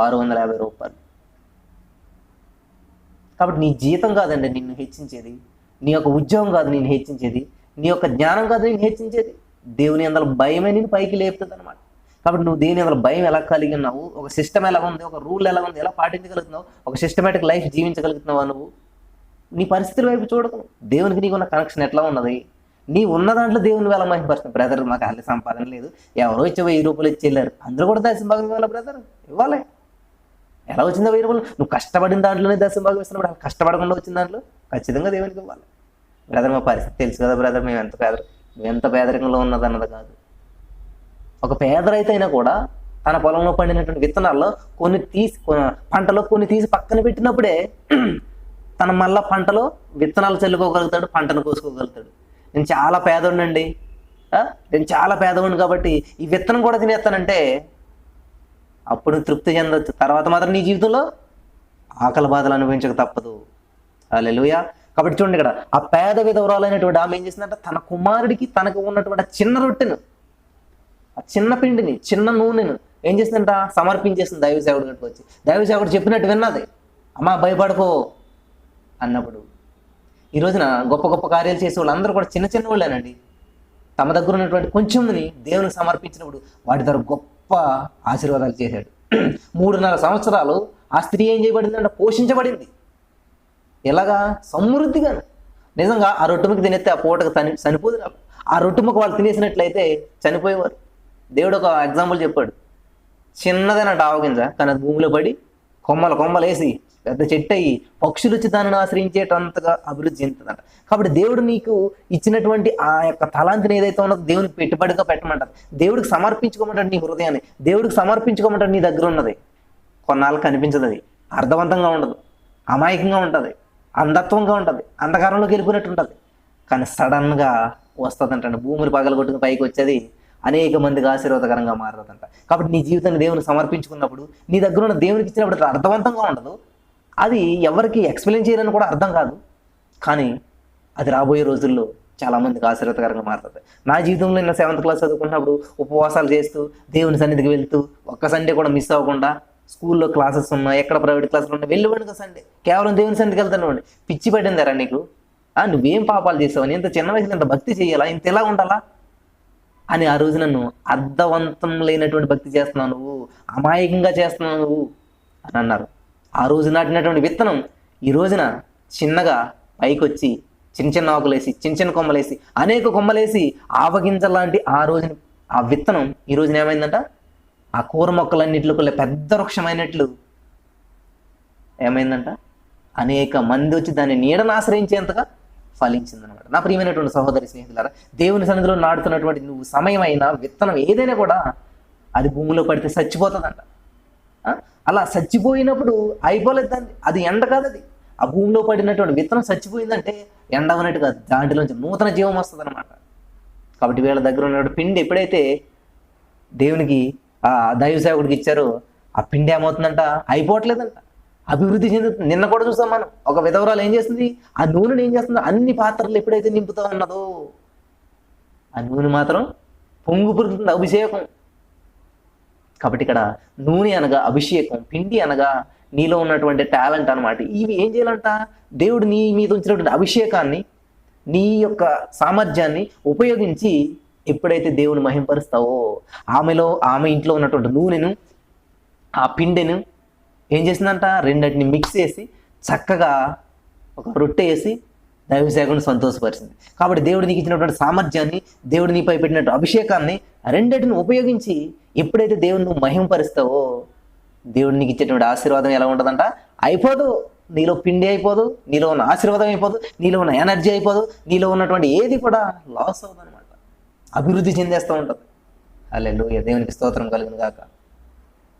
650 రూపాయలు. కాబట్టి నీ జీతం కాదండి నిన్ను హెచ్చించేది, నీ యొక్క ఉద్యోగం కాదు నేను హెచ్చించేది, నీ యొక్క జ్ఞానం కాదు నేను హెచ్చించేది, దేవుని అందులో భయమే నేను పైకి లేపుతుంది అనమాట. కాబట్టి నువ్వు దేని అందులో భయం ఎలా కలిగి ఉన్నావు, ఒక సిస్టమ్ ఎలా ఉంది, ఒక రూల్ ఎలా ఉంది, ఎలా పాటించగలుగుతున్నావు, ఒక సిస్టమేటిక్ లైఫ్ జీవించగలుగుతున్నావా నువ్వు? నీ పరిస్థితుల వైపు చూడకు. దేవునికి నీకున్న కనెక్షన్ ఎట్లా ఉన్నది? నీ ఉన్న దాంట్లో దేవుని వేళ మహిమపరుస్తుంది. బ్రదర్ మాకు అల్లి సంపాదన లేదు, ఎవరో ఇచ్చే 1000 రూపాయలు ఇచ్చేళ్ళారు, అందరూ కూడా దశంభాగం ఇవ్వాలి బ్రదర్, ఇవ్వాలి. ఎలా వచ్చిందో 1000 రూపాయలు? నువ్వు కష్టపడిన దాంట్లోనే దశంభాగం ఇస్తున్నప్పుడు అలా కష్టపడకుండా వచ్చిన దాంట్లో ఖచ్చితంగా దేవునికి ఇవ్వాలి. బ్రదర్ మా పరిస్థితి తెలుసు కదా బ్రదర్, మేము ఎంత పేదరికంలో ఉన్నదన్నది కాదు. ఒక పేద రైతు అయినా కూడా తన పొలంలో పండినటువంటి విత్తనాల్లో పంటలో కొన్ని తీసి పక్కన పెట్టినప్పుడే తన మళ్ళా పంటలో విత్తనాలు చల్లుకోగలుగుతాడు, పంటను కోసుకోగలుగుతాడు. నేను చాలా పేదోడినండి, నేను చాలా పేదవాడిని కాబట్టి ఈ విత్తనం కూడా తినేస్తానంటే అప్పుడు తృప్తి చెందొచ్చు. తర్వాత మాత్రం నీ జీవితంలో ఆకలి బాధలు అనుభవించక తప్పదు. హల్లెలూయా. కాబట్టి చూడండి, ఇక్కడ ఆ పేద విధవరాలైనటువంటి ఆమె ఏం చేసిందంటే తన కుమారుడికి తనకు ఉన్నటువంటి చిన్న రొట్టెను, ఆ చిన్న పిండిని, చిన్న నూనెను ఏం చేసిందంట సమర్పించేసింది దైవసేవకుడి గట్టుకు వచ్చి. దైవసేవకుడు చెప్పినట్టు విన్నది. అమ్మా భయపడకో అన్నప్పుడు ఈ రోజున గొప్ప గొప్ప కార్యాలు చేసే వాళ్ళందరూ కూడా చిన్న చిన్న వాళ్ళేనండి. తమ దగ్గర ఉన్నటువంటి కొంచెంని దేవునికి సమర్పించినప్పుడు వాటి ద్వారా గొప్ప ఆశీర్వాదాలు చేశాడు. 3.5 సంవత్సరాలు ఆ స్త్రీ ఏం చేయబడిందంటే పోషించబడింది. ఎలాగా? సమృద్ధిగా. నిజంగా ఆ రొట్టెముక తినేస్తే ఆ పూటకు చనిపోదు. ఆ రొట్టెముక వాళ్ళు తినేసినట్లయితే చనిపోయేవారు. దేవుడు ఒక ఎగ్జాంపుల్ చెప్పాడు. చిన్నదైనట్టు ఆవగింజ కానీ అది భూమిలో పడి కొమ్మలేసి పెద్ద చెట్టు అయ్యి పక్షులు వచ్చి దానిని ఆశ్రయించేటంతగా అభివృద్ధి చెందుతుందంట. కాబట్టి దేవుడు నీకు ఇచ్చినటువంటి ఆ యొక్క తలాంతిని ఏదైతే ఉన్నదో దేవునికి పెట్టుబడిగా పెట్టమంటారు. దేవుడికి సమర్పించుకోమంటాడు నీ హృదయాన్ని, దేవుడికి సమర్పించుకోమంటాడు నీ దగ్గర ఉన్నది. కొన్నాళ్ళు కనిపించదు, అది అర్థవంతంగా ఉండదు, అమాయకంగా ఉంటుంది, అంధత్వంగా ఉంటుంది, అంధకారంలోకి వెళ్ళిపోయినట్టు ఉంటుంది. కానీ సడన్గా వస్తుందంట, భూమిని పగలగొట్టుకుని పైకి వచ్చేది అనేక మందికి ఆశీర్వాదకరంగా మారుతుందంట. కాబట్టి నీ జీవితాన్ని దేవునికి సమర్పించుకున్నప్పుడు, నీ దగ్గర ఉన్న దేవునికి ఇచ్చినప్పుడు అర్థవంతంగా ఉండదు, అది ఎవరికి ఎక్స్ప్లెయిన్ చేయాలని కూడా అర్థం కాదు. కానీ అది రాబోయే రోజుల్లో చాలామందికి ఆశీర్వాదకరంగా మారుతుంది. నా జీవితంలో నేను 7th క్లాస్ చదువుకున్నప్పుడు ఉపవాసాలు చేస్తూ దేవుని సన్నిధికి వెళ్తూ ఒక్క సండే కూడా మిస్ అవ్వకుండా, స్కూల్లో క్లాసెస్ ఉన్నా, ఎక్కడ ప్రైవేట్ క్లాసులు ఉన్నా వెళ్ళిపోయాను కదా సండే, కేవలం దేవుని సన్నిధికి వెళ్తాను. పిచ్చి పడిందారా నీకు? నువ్వేం పాపాలు చేసావు, ఇంత చిన్న వయసులో ఇంత భక్తి చేయాలా, ఇంత ఎలా ఉండాలా అని ఆ రోజు నన్ను అర్థవంతం లేనటువంటి భక్తి చేస్తున్నావు నువ్వు, అమాయకంగా చేస్తున్నావు నువ్వు అని అన్నారు. ఆ రోజు నాటినటువంటి విత్తనం ఈ రోజున చిన్నగా పైకి వచ్చి చిన్న చిన్న ఆకులేసి, చిన్న చిన్న కొమ్మలేసి, అనేక కొమ్మలేసి ఆవగింజలాంటి ఆ రోజున ఆ విత్తనం ఈ రోజున ఏమైందంట, ఆ కూర మొక్కలన్నింటిలో పెద్ద వృక్షమైనట్లు ఏమైందంట, అనేక మంది వచ్చి దాన్ని నీడను ఆశ్రయించేంతగా ఫలించిందనమాట. నా ప్రియమైనటువంటి సహోదరి స్నేహితులారా, దేవుని సన్నిధిలో నాడుతున్నటువంటి నువ్వు సమయమైన విత్తనం ఏదైనా కూడా అది భూమిలో పడితే చచ్చిపోతుందంట. అలా చచ్చిపోయినప్పుడు అయిపోలేదు దాన్ని, అది ఎండ కాదు, ఆ భూమిలో పడినటువంటి విత్తనం చచ్చిపోయిందంటే ఎండవనట్టు కాదు, దాంట్లోంచి నూతన జీవం వస్తుంది అనమాట. కాబట్టి వీళ్ళ దగ్గర ఉన్నటువంటి పిండి ఎప్పుడైతే దేవునికి ఆ దైవ సేవకుడికి ఇచ్చారో ఆ పిండి ఏమవుతుందంట, అయిపోవట్లేదంట, అభివృద్ధి చెందుతుంది. నిన్న కూడా చూసాం మనం, ఒక విధవరాలు ఏం చేస్తుంది, ఆ నూనెని ఏం చేస్తుందో అన్ని పాత్రలు ఎప్పుడైతే నింపుతా ఉన్నదో ఆ నూనె మాత్రం పొంగు పురుగుతుంది, అభిషేకం. కాబట్టి ఇక్కడ నూనె అనగా అభిషేకం, పిండి అనగా నీలో ఉన్నటువంటి టాలెంట్ అనమాట. ఇవి ఏం చేయాలంట, దేవుడు నీ మీద ఉంచినటువంటి అభిషేకాన్ని, నీ యొక్క సామర్థ్యాన్ని ఉపయోగించి ఎప్పుడైతే దేవుని మహింపరుస్తావో ఆమె ఇంట్లో ఉన్నటువంటి నూనెను, ఆ పిండిను ఏం చేసిందంట, రెండింటిని మిక్స్ చేసి చక్కగా ఒక రొట్టె వేసి దైవసేవకుని సంతోషపరిచింది. కాబట్టి దేవుడు నీకు ఇచ్చినటువంటి సామర్థ్యాన్ని, దేవుడు నీపై పెట్టినటువంటి అభిషేకాన్ని రెండింటిని ఉపయోగించి ఎప్పుడైతే దేవుని నువ్వు మహింపరుస్తావో దేవుడు నీకు ఇచ్చేటువంటి ఆశీర్వాదం ఎలా ఉంటుందంట, అయిపోదు. నీలో పిండి అయిపోదు, నీలో ఉన్న ఆశీర్వాదం అయిపోదు, నీలో ఉన్న ఎనర్జీ అయిపోదు, నీలో ఉన్నటువంటి ఏది కూడా లాస్ అవ్వదు అనమాట, అభివృద్ధి చెందేస్తూ ఉంటుంది. హల్లెలూయా, దేవునికి స్తోత్రం కలుగును గాక.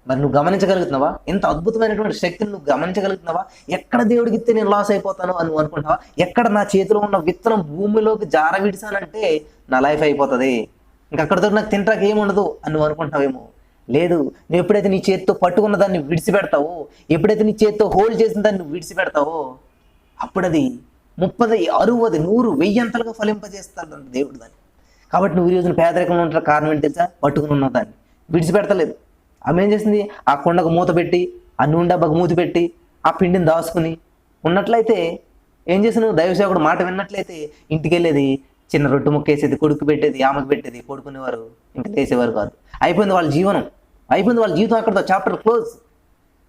మరి నువ్వు గమనించగలుగుతున్నావా? ఎంత అద్భుతమైనటువంటి శక్తిని నువ్వు గమనించగలుగుతున్నావా? ఎక్కడ దేవుడికి ఇస్తే నేను లాస్ అయిపోతాను అని నువ్వు అనుకుంటావా? ఎక్కడ నా చేతిలో ఉన్న విత్తనం భూమిలోకి జార విడిసానంటే నా లైఫ్ అయిపోతుంది, ఇంకక్కడితో నాకు తింటాక ఏముండదు అని నువ్వు అనుకుంటావేమో. లేదు, నువ్వు ఎప్పుడైతే నీ చేతితో పట్టుకున్న దాన్ని విడిచిపెడతావో, ఎప్పుడైతే నీ చేతితో హోల్డ్ చేసిన దాన్ని నువ్వు విడిచిపెడతావో అప్పుడు అది 30, 60, 100, 1000 అంతలుగా ఫలింపజేస్తాడు దేవుడు దాన్ని. కాబట్టి నువ్వు ఈ రోజున పేదరికంలో ఉంటారు కారణం ఏంటి తెలుసా? పట్టుకుని ఉన్న దాన్ని విడిచిపెడతలేదు. ఆమె ఏం చేసింది, ఆ కొండకు మూత పెట్టి, ఆ నూనె డబ్బాకు మూత పెట్టి, ఆ పిండిని దాచుకుని ఉన్నట్లయితే ఏం చేసిన, దైవసేవకుడు మాట విన్నట్లయితే ఇంటికి వెళ్ళేది, చిన్న రొట్టె ముక్క వేసేది, కొడుకు పెట్టేది, ఆమెకు పెట్టేది, కొడుకునేవారు, ఇంకా లేచేవారు కాదు. అయిపోయింది వాళ్ళ జీవనం, అయిపోయింది వాళ్ళ జీవితం, అక్కడితో చాప్టర్ క్లోజ్.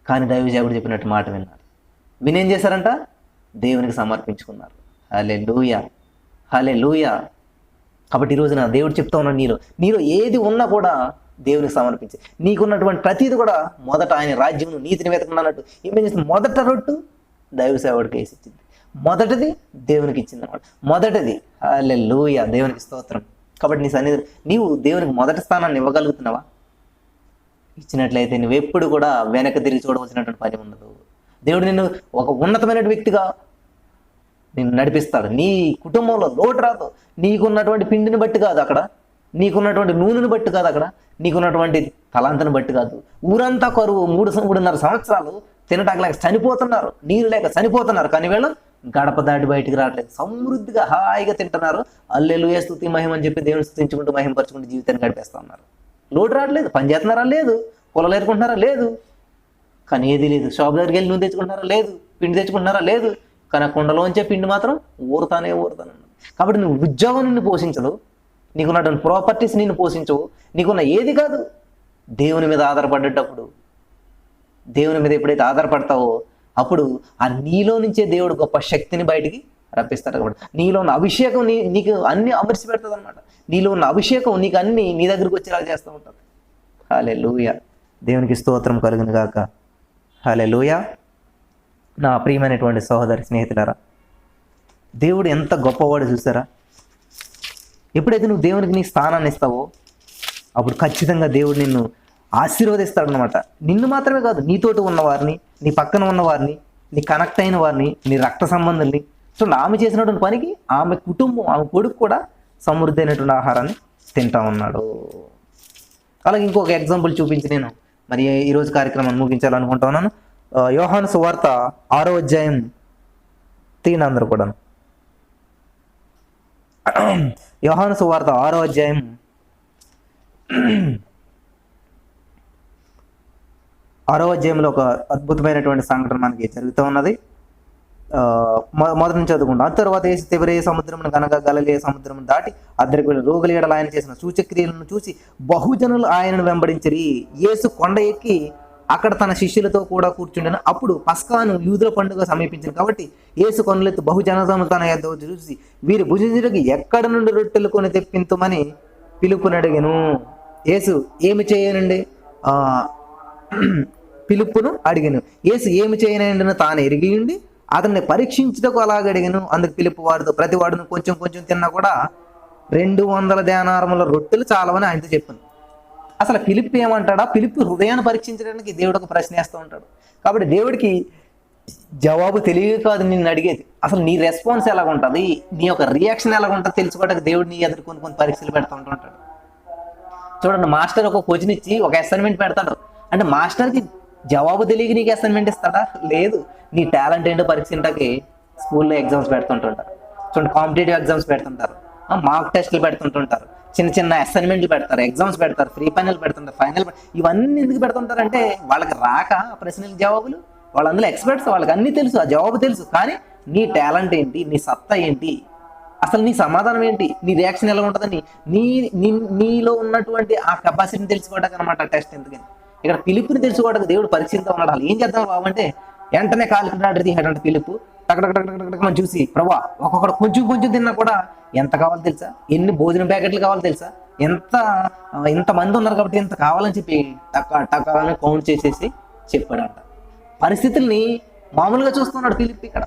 కానీ దైవసేవకుడు చెప్పినట్టు మాట విన్నారు, వినేం చేశారంట, దేవునికి సమర్పించుకున్నారు. హల్లెలూయా, హల్లెలూయా. కాబట్టి ఈరోజు నా దేవుడు చెప్తా ఉన్నాను, నీలో ఏది ఉన్నా కూడా దేవునికి సమర్పించి, నీకున్నటువంటి ప్రతిది కూడా మొదట ఆయన రాజ్యమును నీతిని వెతకమన్నట్టు ఏమేం చేస్తుంది, మొదట రొట్టు దైవ సేవకుడికి వేసి ఇచ్చింది, మొదటిది దేవునికి ఇచ్చింది అనమాట, మొదటిది. హల్లెలూయా, దేవునికి స్తోత్రం. కాబట్టి నీ సన్నిధి నీవు దేవునికి మొదటి స్థానాన్ని ఇవ్వగలుగుతున్నావా? ఇచ్చినట్లయితే నువ్వు ఎప్పుడు కూడా వెనక తిరిగి చూడవలసినటువంటి పని ఉండదు. దేవుడు నిన్ను ఒక ఉన్నతమైన వ్యక్తిగా నిన్ను నడిపిస్తాడు. నీ కుటుంబంలో లోటు రాదు, నీకున్నటువంటి పిండిని బట్టి కాదు, అక్కడ నీకున్నటువంటి నూనెని బట్టి కాదు, అక్కడ నీకున్నటువంటి తలాంతను బట్టి కాదు. ఊరంతా కరువు, 3.5 సంవత్సరాలు తినటానికి లేక చనిపోతున్నారు, నీరు లేక చనిపోతున్నారు. కానీ వీళ్ళు గడప దాటి బయటికి రావట్లేదు, సమృద్ధిగా హాయిగా తింటున్నారు. హల్లెలూయా, స్తుతి మహిమ అని చెప్పి దేవుని స్తుతించుకుంటూ మహిమపరుచుకుంటూ జీవితాన్ని గడిపేస్తూ ఉన్నారు. లోటు రావట్లేదు. పని చేస్తున్నారా? లేదు. పొలాలు ఏరుకుంటున్నారా? లేదు. కానీ ఏది లేదు. షాప్ దగ్గరికి వెళ్ళి నూనె తెచ్చుకుంటున్నారా? లేదు. పిండి తెచ్చుకుంటున్నారా? లేదు. కానీ ఆ కుండలోంచే పిండి మాత్రం ఊరుతానే ఊరుతాను. కాబట్టి నువ్వు ఉద్యోగం నిన్ను పోషించదు, నీకున్నటువంటి ప్రాపర్టీస్ నిన్ను పోషించవు, నీకున్న ఏది కాదు. దేవుని మీద ఆధారపడేటప్పుడు, దేవుని మీద ఎప్పుడైతే ఆధారపడతావో అప్పుడు ఆ నీలో నుంచే దేవుడు గొప్ప శక్తిని బయటికి రప్పిస్తాడు. కాబట్టి నీలో ఉన్న అభిషేకం నీకు అన్ని అమర్చి పెడుతుంది అనమాట. నీలో ఉన్న అభిషేకం నీకు అన్ని నీ దగ్గరికి వచ్చేలా చేస్తూ ఉంటుంది. హల్లెలూయా, దేవునికి స్తోత్రం కలుగును గాక. హల్లెలూయా. నా ప్రియమైనటువంటి సహోదరి స్నేహితులారా, దేవుడు ఎంత గొప్పవాడు చూసారా? ఎప్పుడైతే నువ్వు దేవునికి నీ స్థానాన్ని ఇస్తావో అప్పుడు ఖచ్చితంగా దేవుడు నిన్ను ఆశీర్వదిస్తాడు అనమాట. నిన్ను మాత్రమే కాదు, నీతోటి ఉన్నవారిని, నీ పక్కన ఉన్నవారిని, నీ కనెక్ట్ అయిన వారిని, నీ రక్త సంబంధుల్ని. చూడండి, ఆమె చేసినటువంటి పనికి ఆమె కుటుంబం, ఆమె కొడుకు కూడా సమృద్ధి అయినటువంటి ఆహారాన్ని తింటా ఉన్నాడు. అలాగే ఇంకొక ఎగ్జాంపుల్ చూపించి నేను మరి ఈరోజు కార్యక్రమాన్ని ముగించాలనుకుంటా ఉన్నాను. యోహాను సువార్త 6వ అధ్యాయం తీయండి అందరూ కూడా. యోహాను సువార్త 6వ అధ్యాయం 6వ అధ్యాయంలో ఒక అద్భుతమైనటువంటి సంఘటన మనకి జరుగుతూ ఉన్నది. మొదటి నుంచి చదువుకుంటాం. ఆ తర్వాత యేసు తిబెరియా సముద్రమును కనుక గలిలయ సముద్రము దాటి అద్దరికి వెళ్ళి రోగుల ఎడల ఆయన చేసిన సూచక్రియలను చూసి బహుజనులు ఆయనను వెంబడించిరి. యేసు కొండ ఎక్కి అక్కడ తన శిష్యులతో కూడా కూర్చుండెను. అప్పుడు పస్కాను యూదుల పండుగ సమీపించింది కాబట్టి యేసు కొనలెత్తు బహుజనతను తన యొద్ద చూసి వీరు భుజించుటకు ఎక్కడ నుండి రొట్టెలు కొని తెప్పింతుమని పిలుపునడిగెను. యేసు ఏమి చేయనండి పిలుపును అడిగాను. యేసు ఏమి చేయనండి తాను ఎరిగి ఉండి అతన్ని పరీక్షించుటకు అలాగ అడిగాను. అందుకు పిలుపు వారితో ప్రతి వాడును కొంచెం కొంచెం తిన్నా కూడా 200 దేనారముల రొట్టెలు చాలవని ఆయనతో చెప్పాను. అసలు పిలుపు ఏమంటాడా? పిలుపు హృదయాన్ని పరీక్షించడానికి దేవుడు ఒక ప్రశ్న వేస్తూ ఉంటాడు. కాబట్టి దేవుడికి జవాబు తెలియక కాదు నిన్ను అడిగేది, అసలు నీ రెస్పాన్స్ ఎలాగ ఉంటుంది, నీ యొక్క రియాక్షన్ ఎలాగ ఉంటుంది తెలుసుకోవడానికి దేవుడు నీ ఎదురు కొన్ని పరీక్షలు పెడుతూ ఉంటుంటాడు. చూడండి, మాస్టర్ ఒక క్వశ్చన్ ఇచ్చి ఒక అసైన్మెంట్ పెడతాడు అంటే మాస్టర్కి జవాబు తెలియక నీకు అసైన్మెంట్ ఇస్తాడా? లేదు. నీ టాలెంట్ ఏంటో పరీక్షించడానికి స్కూల్లో ఎగ్జామ్స్ పెడుతుంటుంటారు. చూడండి, కాంపిటేటివ్ ఎగ్జామ్స్ పెడుతుంటారు, మార్క్ టెస్ట్లు పెడుతుంటుంటారు, చిన్న చిన్న అసైన్మెంట్లు పెడతారు, ఎగ్జామ్స్ పెడతారు, ఫ్రీ ఫైనల్ పెడుతుంటారు, ఫైనల్. ఇవన్నీ ఎందుకు పెడుతుంటారంటే వాళ్ళకి రాక ప్రశ్నలకు జవాబులు, వాళ్ళు అందులో ఎక్స్పర్ట్స్, వాళ్ళకి అన్నీ తెలుసు, ఆ జవాబు తెలుసు. కానీ నీ టాలెంట్ ఏంటి, నీ సత్తా ఏంటి, అసలు నీ సమాధానం ఏంటి, నీ రియాక్షన్ ఎలా ఉంటుందని నీలో ఉన్నటువంటి ఆ కెపాసిటీని తెలుసుకోవడానికి అనమాట టెస్ట్. ఎందుకని ఇక్కడ పిలుపుని తెలుసుకోవడానికి దేవుడు పరీక్షిస్తూ ఉన్నాడు. అసలు ఏం చేద్దాం బాబు అంటే వెంటనే కాలిక్యులేటర్ తీసాడంటే పిలుపు టక్ చూసి, ప్రభా ఒక్కొక్కడు కొంచెం కొంచెం తిన్నా కూడా ఎంత కావాలో తెలుసా, ఎన్ని భోజనం ప్యాకెట్లు కావాలో తెలుసా, ఇంతమంది ఉన్నారు కాబట్టి ఇంత కావాలని చెప్పి టక్క కౌంట్ చేసేసి చెప్పాడంట. పరిస్థితుల్ని మామూలుగా చూస్తున్నాడు ఫిలిప్ ఇక్కడ.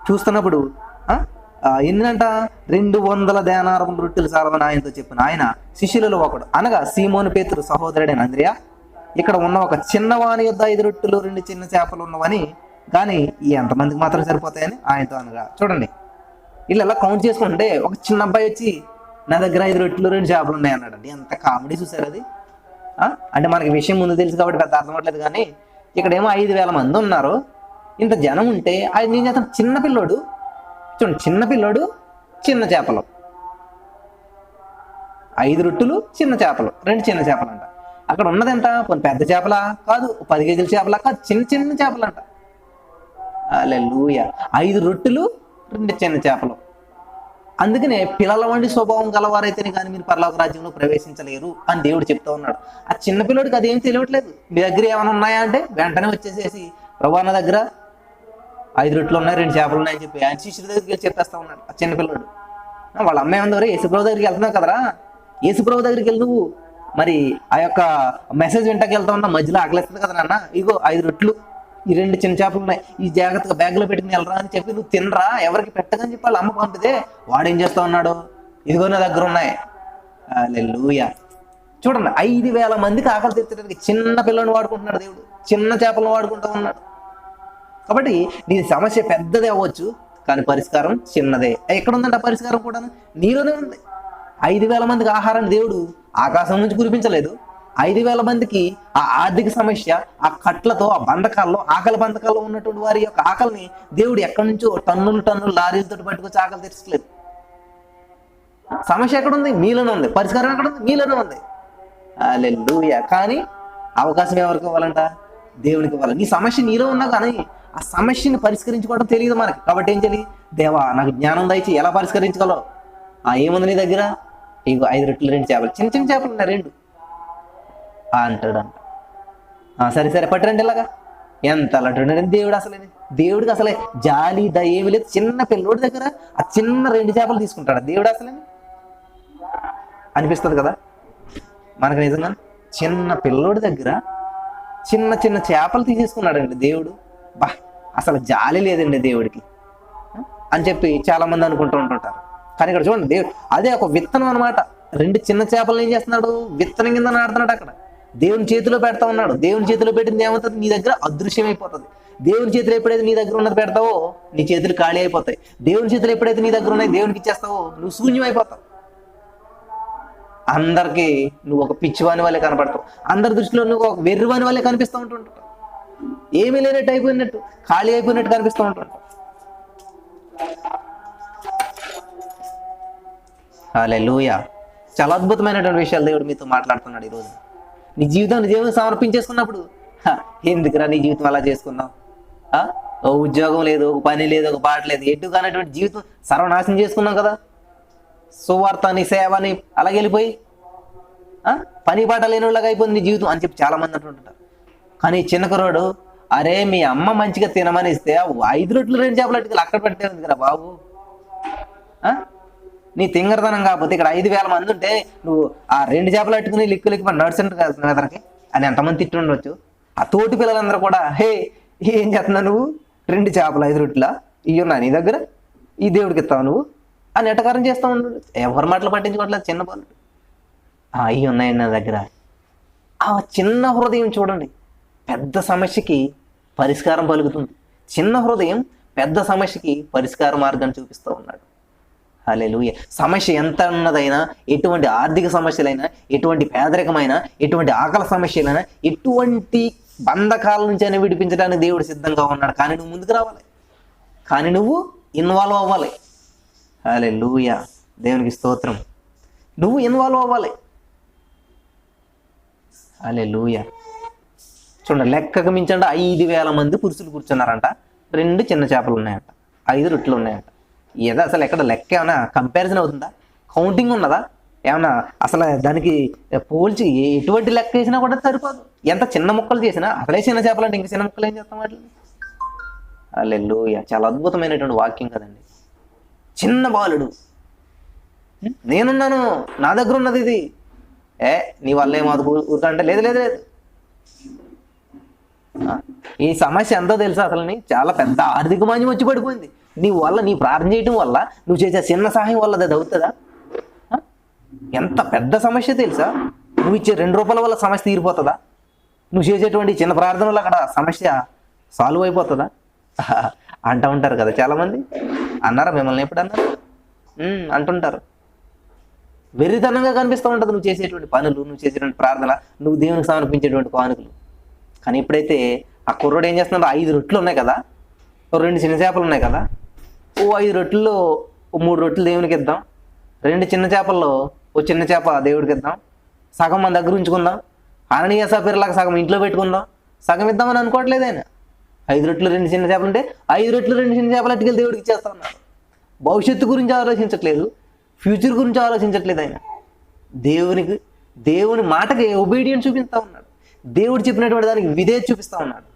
చూస్తున్నప్పుడు ఏంటంట, 200 దేనారముల రొట్టెలు చాలవని ఆయనతో చెప్పిన ఆయన శిష్యులలో ఒకడు, అనగా సీమోను పేతురు సహోదరుడైన అంద్రియా, ఇక్కడ ఉన్న ఒక చిన్నవాని యొద్ద 5 రొట్టెలు 2 చిన్న చేపలు ఉన్నవని, కానీ ఎంతమందికి మాత్రం సరిపోతాయని ఆయనతో అనగా. చూడండి, వీళ్ళు ఎలా కౌంట్ చేసుకుంటే ఒక చిన్న అబ్బాయి వచ్చి నా దగ్గర 5 రొట్టెలు 2 చేపలు ఉన్నాయి అన్నాడు. ఎంత కామెడీ చూసారు అది. అంటే మనకి విషయం ముందు తెలుసు కాబట్టి పెద్ద అర్థమవట్లేదు. కానీ ఇక్కడేమో 5,000 మంది ఉన్నారు, ఇంత జనం ఉంటే ఆయన ఏం చేస్తాం, చిన్నపిల్లోడు చూడండి, చిన్నపిల్లోడు చిన్న చేపలు 5 రొట్టెలు చిన్న చేపలు 2 చిన్న చేపలు అంట. అక్కడ ఉన్నదంట కొన్ని పెద్ద చేపలా కాదు, 10 కేజీల చేపలా కాదు, చిన్న చిన్న చేపలు అంట. హల్లెలూయా. 5 రొట్టెలు 2 చిన్న చేపలు. అందుకనే పిల్లల వంటి స్వభావం గలవారైతేనే కానీ మీరు పరలోక రాజ్యంలో ప్రవేశించలేరు అని దేవుడు చెప్తా ఉన్నాడు. ఆ చిన్నపిల్లడికి అదేం తెలియట్లేదు. మీ దగ్గర ఏమైనా ఉన్నాయా అంటే వెంటనే వచ్చేసేసి, ప్రభా నా దగ్గర 5 రొట్టెలు ఉన్నాయి 2 చేపలు ఉన్నాయని చెప్పి ఆయన శిష్యుల దగ్గరికి చెప్పేస్తా ఉన్నాడు ఆ చిన్నపిల్లడు. వాళ్ళ అమ్మాయి ఏమందరూ యేసుప్రభు దగ్గరికి వెళ్తున్నావు కదరా, యేసుప్రభు దగ్గరికి వెళ్ళి నువ్వు మరి ఆ యొక్క మెసేజ్ వింటాకి వెళ్తా ఉన్నా, మధ్యలో ఆకలిస్తుంది కదా నాన్న, ఇగో 5 రొట్టెలు ఈ 2 చిన్న చేపలు ఉన్నాయి, ఈ జాగ్రత్తగా బ్యాగ్లో పెట్టుకుని వెళ్ళరా అని చెప్పి నువ్వు తినరా, ఎవరికి పెట్టకని చెప్పి వాళ్ళ అమ్మ పంపితే వాడు ఏం చేస్తా ఉన్నాడు, ఇదిగో నా దగ్గర ఉన్నాయి. హల్లెలూయా. చూడండి, 5,000 మందికి ఆకలి తీర్చడానికి చిన్న పిల్లని వాడుకుంటున్నాడు దేవుడు, చిన్న చేపలను వాడుకుంటూ ఉన్నాడు. కాబట్టి నీ సమస్య పెద్దదే అవ్వచ్చు, కానీ పరిష్కారం చిన్నదే. ఎక్కడ ఉందంటే ఆ పరిష్కారం కూడా నీలోనే ఉంది. 5,000 మందికి ఆహారాన్ని దేవుడు ఆకాశం నుంచి కురిపించలేదు. 5,000 మందికి ఆ ఆర్థిక సమస్య, ఆ కట్లతో, ఆ బంధకాల్లో, ఆకలి బంధకాల్లో ఉన్నటువంటి వారి యొక్క ఆకలిని దేవుడు ఎక్కడి నుంచో టన్నులు లారీలతో పట్టుకొచ్చి ఆకలి తీర్చలేదు. సమస్య ఎక్కడ ఉంది? మీలోనే ఉంది. పరిష్కారం ఎక్కడ ఉంది? మీలోనే ఉంది. హల్లెలూయా. కానీ అవకాశం ఎవరికి ఇవ్వాలంట? దేవునికి ఇవ్వాలి. నీ సమస్య నీలో ఉన్నా కానీ ఆ సమస్యని పరిష్కరించుకోవడం తెలియదు మనకి. కాబట్టి ఏం చేయాలి? దేవా నాకు జ్ఞానం దయచి ఎలా పరిష్కరించగలవు? ఏముంది నీ దగ్గర? ఇగో 5 రొట్టెలు 2 చేపలు, చిన్న చిన్న చేపలు ఉన్నాయి 2 అంటాడంట. సరే పట్టరండి ఇలాగా. ఎంత అలటండి దేవుడు. దేవుడికి అసలే జాలి దయేమి లేదు. చిన్న పిల్లోడి దగ్గర ఆ చిన్న 2 చేపలు తీసుకుంటాడు దేవుడు. అసలే అనిపిస్తుంది కదా మనకు నిజంగా. చిన్న పిల్లోడి దగ్గర చిన్న చిన్న చేపలు తీసేసుకున్నాడండి దేవుడు. అసలు జాలి లేదండి దేవుడికి అని చెప్పి చాలా మంది అనుకుంటూ ఉంటుంటారు. కానీ ఇక్కడ చూడండి, దేవుడు అదే ఒక విత్తనం అనమాట. 2 చిన్న చేపలు ఏం చేస్తున్నాడు? విత్తనం కింద నాడుతున్నాడు. అక్కడ దేవుని చేతిలో పెడతా ఉన్నాడు. దేవుని చేతిలో పెట్టింది ఏమవుతుంది? నీ దగ్గర అదృశ్యం అయిపోతుంది. దేవుని చేతిలో ఎప్పుడైతే నీ దగ్గర ఉన్నది పెడతావో నీ చేతులు ఖాళీ అయిపోతాయి. దేవుని చేతిలో ఎప్పుడైతే నీ దగ్గర ఉన్నాయి దేవునికి ఇచ్చేస్తావో నువ్వు శూన్యం అయిపోతావు. అందరికీ నువ్వు ఒక పిచ్చివాని వల్లే కనపడతావు. అందరి దృష్టిలో నువ్వు ఒక వెర్రివాని వల్లే కనిపిస్తూ ఉంటుంటావు. ఏమీ లేనట్టు అయిపోయినట్టు, ఖాళీ అయిపోయినట్టు కనిపిస్తూ ఉంటుంటావు. హల్లెలూయా. చాలా అద్భుతమైనటువంటి విషయాలు దేవుడు మీతో మాట్లాడుతున్నాడు ఈరోజు. నీ జీవితాన్ని దేవునికి సమర్పించేసుకున్నప్పుడు ఎందుకురా నీ జీవితం అలా చేసుకున్నావు? ఓ ఉద్యోగం లేదు, ఒక పని లేదు, ఒక పాట లేదు, ఎటు కానటువంటి జీవితం సర్వనాశనం చేసుకున్నాం కదా. సువార్తని, సేవని అలాగే వెళ్ళిపోయి పని పాట లేని వాళ్ళగా అయిపోయింది నీ జీవితం అని చెప్పి చాలా మంది అంటుంటారు. కానీ చిన్న కుర్రాడు, అరే మీ అమ్మ మంచిగా తినమని ఇస్తే 5 రొట్టెలు 2 చేపలు అట్టుకెళ్ళి అక్కడ పెట్టే ఉంది కదా బాబు. నీ తింగరతనం కాకపోతే ఇక్కడ 5,000 మంది ఉంటే నువ్వు ఆ 2 చేపలు అట్టుకుని లిక్కు నడుచుంటారు కదా అతనికి అని ఎంతమంది తిట్టి ఉండవచ్చు. ఆ తోటి పిల్లలందరూ కూడా, హే ఏం చేస్తున్నావు నువ్వు? 2 చేపలు 5 రొట్టెలా ఇయ్యున్నా నీ దగ్గర, ఈ దేవుడికి ఇస్తావు నువ్వు అని ఎటకారం చేస్తూ ఉండు. ఎవరి మాటలు పట్టించుకోవట్లేదు. చిన్న పనులు అవి ఉన్నాయండి నా దగ్గర. ఆ చిన్న హృదయం చూడండి పెద్ద సమస్యకి పరిష్కారం పలుకుతుంది. చిన్న హృదయం పెద్ద సమస్యకి పరిష్కార మార్గాన్ని చూపిస్తూ ఉన్నాడు. హల్లెలూయా. సమస్య ఎంత ఉన్నదైనా, ఎటువంటి ఆర్థిక సమస్యలైనా, ఎటువంటి పేదరికమైనా, ఎటువంటి ఆకలి సమస్యలైనా, ఎటువంటి బంధకాల నుంచి అయినా విడిపించడానికి దేవుడు సిద్ధంగా ఉన్నాడు. కానీ నువ్వు ముందుకు రావాలి, కానీ నువ్వు ఇన్వాల్వ్ అవ్వాలి. హల్లెలూయా. దేవునికి స్తోత్రం. నువ్వు ఇన్వాల్వ్ అవ్వాలి. హల్లెలూయా. చూడండి, లెక్కకు మించండి 5,000 మంది పురుషులు కూర్చున్నారంట. 2 చిన్న చేపలు ఉన్నాయంట, 5 రొట్టెలు ఉన్నాయంట. ఏదో అసలు ఎక్కడ లెక్క ఏమైనా కంపారిజన్ అవుతుందా? కౌంటింగ్ ఉన్నదా ఏమన్నా? అసలు దానికి పోల్చి ఎటువంటి లెక్క వేసినా కూడా సరిపోదు. ఎంత చిన్న ముక్కలు చేసినా, అసలే చిన్న చేపలు అంటే ఇంక చిన్న ముక్కలు ఏం చేస్తాం వాటిని? హల్లెలూయా. చాలా అద్భుతమైనటువంటి వాక్యం కదండి. చిన్న బాలుడు, నేనున్నాను, నా దగ్గర ఉన్నది ఇది, నీ వల్ల ఏమవుతుంది ఊరుకంటే లేదు లేదు లేదు. ఈ సమస్య ఎంతో తెలుసా? అసలు చాలా పెద్ద ఆర్థిక మాంద్యం వచ్చి పడిపోయింది. నీ వల్ల, నీ ప్రార్థన చేయటం వల్ల, నువ్వు చేసే చిన్న సహాయం వల్ల అది అవుతుందా? ఎంత పెద్ద సమస్య తెలుసా? నువ్వు ఇచ్చే 2 రూపాయల వల్ల సమస్య తీరిపోతుందా? నువ్వు చేసేటువంటి చిన్న ప్రార్థన వల్ల అక్కడ సమస్య సాల్వ్ అయిపోతుందా? అంటూ ఉంటారు కదా చాలామంది. అన్నారా మిమ్మల్ని ఎప్పుడు అన్నారు? అంటుంటారు. వెర్రితనంగా కనిపిస్తూ ఉంటుంది నువ్వు చేసేటువంటి పనులు, నువ్వు చేసేటువంటి ప్రార్థన, నువ్వు దేవునికి సమర్పించేటువంటి కానుకలు. కానీ ఎప్పుడైతే ఆ కుర్రోడు ఏం చేస్తున్నాడు, 5 రొట్టెలు ఉన్నాయి కదా, 2 చిన్న చేపలు ఉన్నాయి కదా, 5 రొట్టెల్లో 3 రొట్టెలు దేవునికి ఇద్దాం, 2 చిన్న చేపల్లో చిన్న చేప దేవుడికి ఇద్దాం, సగం మన దగ్గర ఉంచుకుందాం, అననీయ సఫీర్లాగా సగం ఇంట్లో పెట్టుకుందాం, సగం ఇద్దామని అనుకోవట్లేదు ఆయన. 5 రొట్టెలు 2 చిన్న చేపలు ఉంటే 5 రొట్టెలు 2 చిన్న చేపలు అట్టుకెళ్ళి దేవుడికి ఇచ్చేస్తా ఉన్నారు. భవిష్యత్తు గురించి ఆలోచించట్లేదు, ఫ్యూచర్ గురించి ఆలోచించట్లేదు ఆయన. దేవుని మాటకి ఒబీడియన్స్ చూపిస్తూ ఉన్నాడు. దేవుడు చెప్పినటువంటి దానికి విధేయత చూపిస్తూ ఉన్నాడు.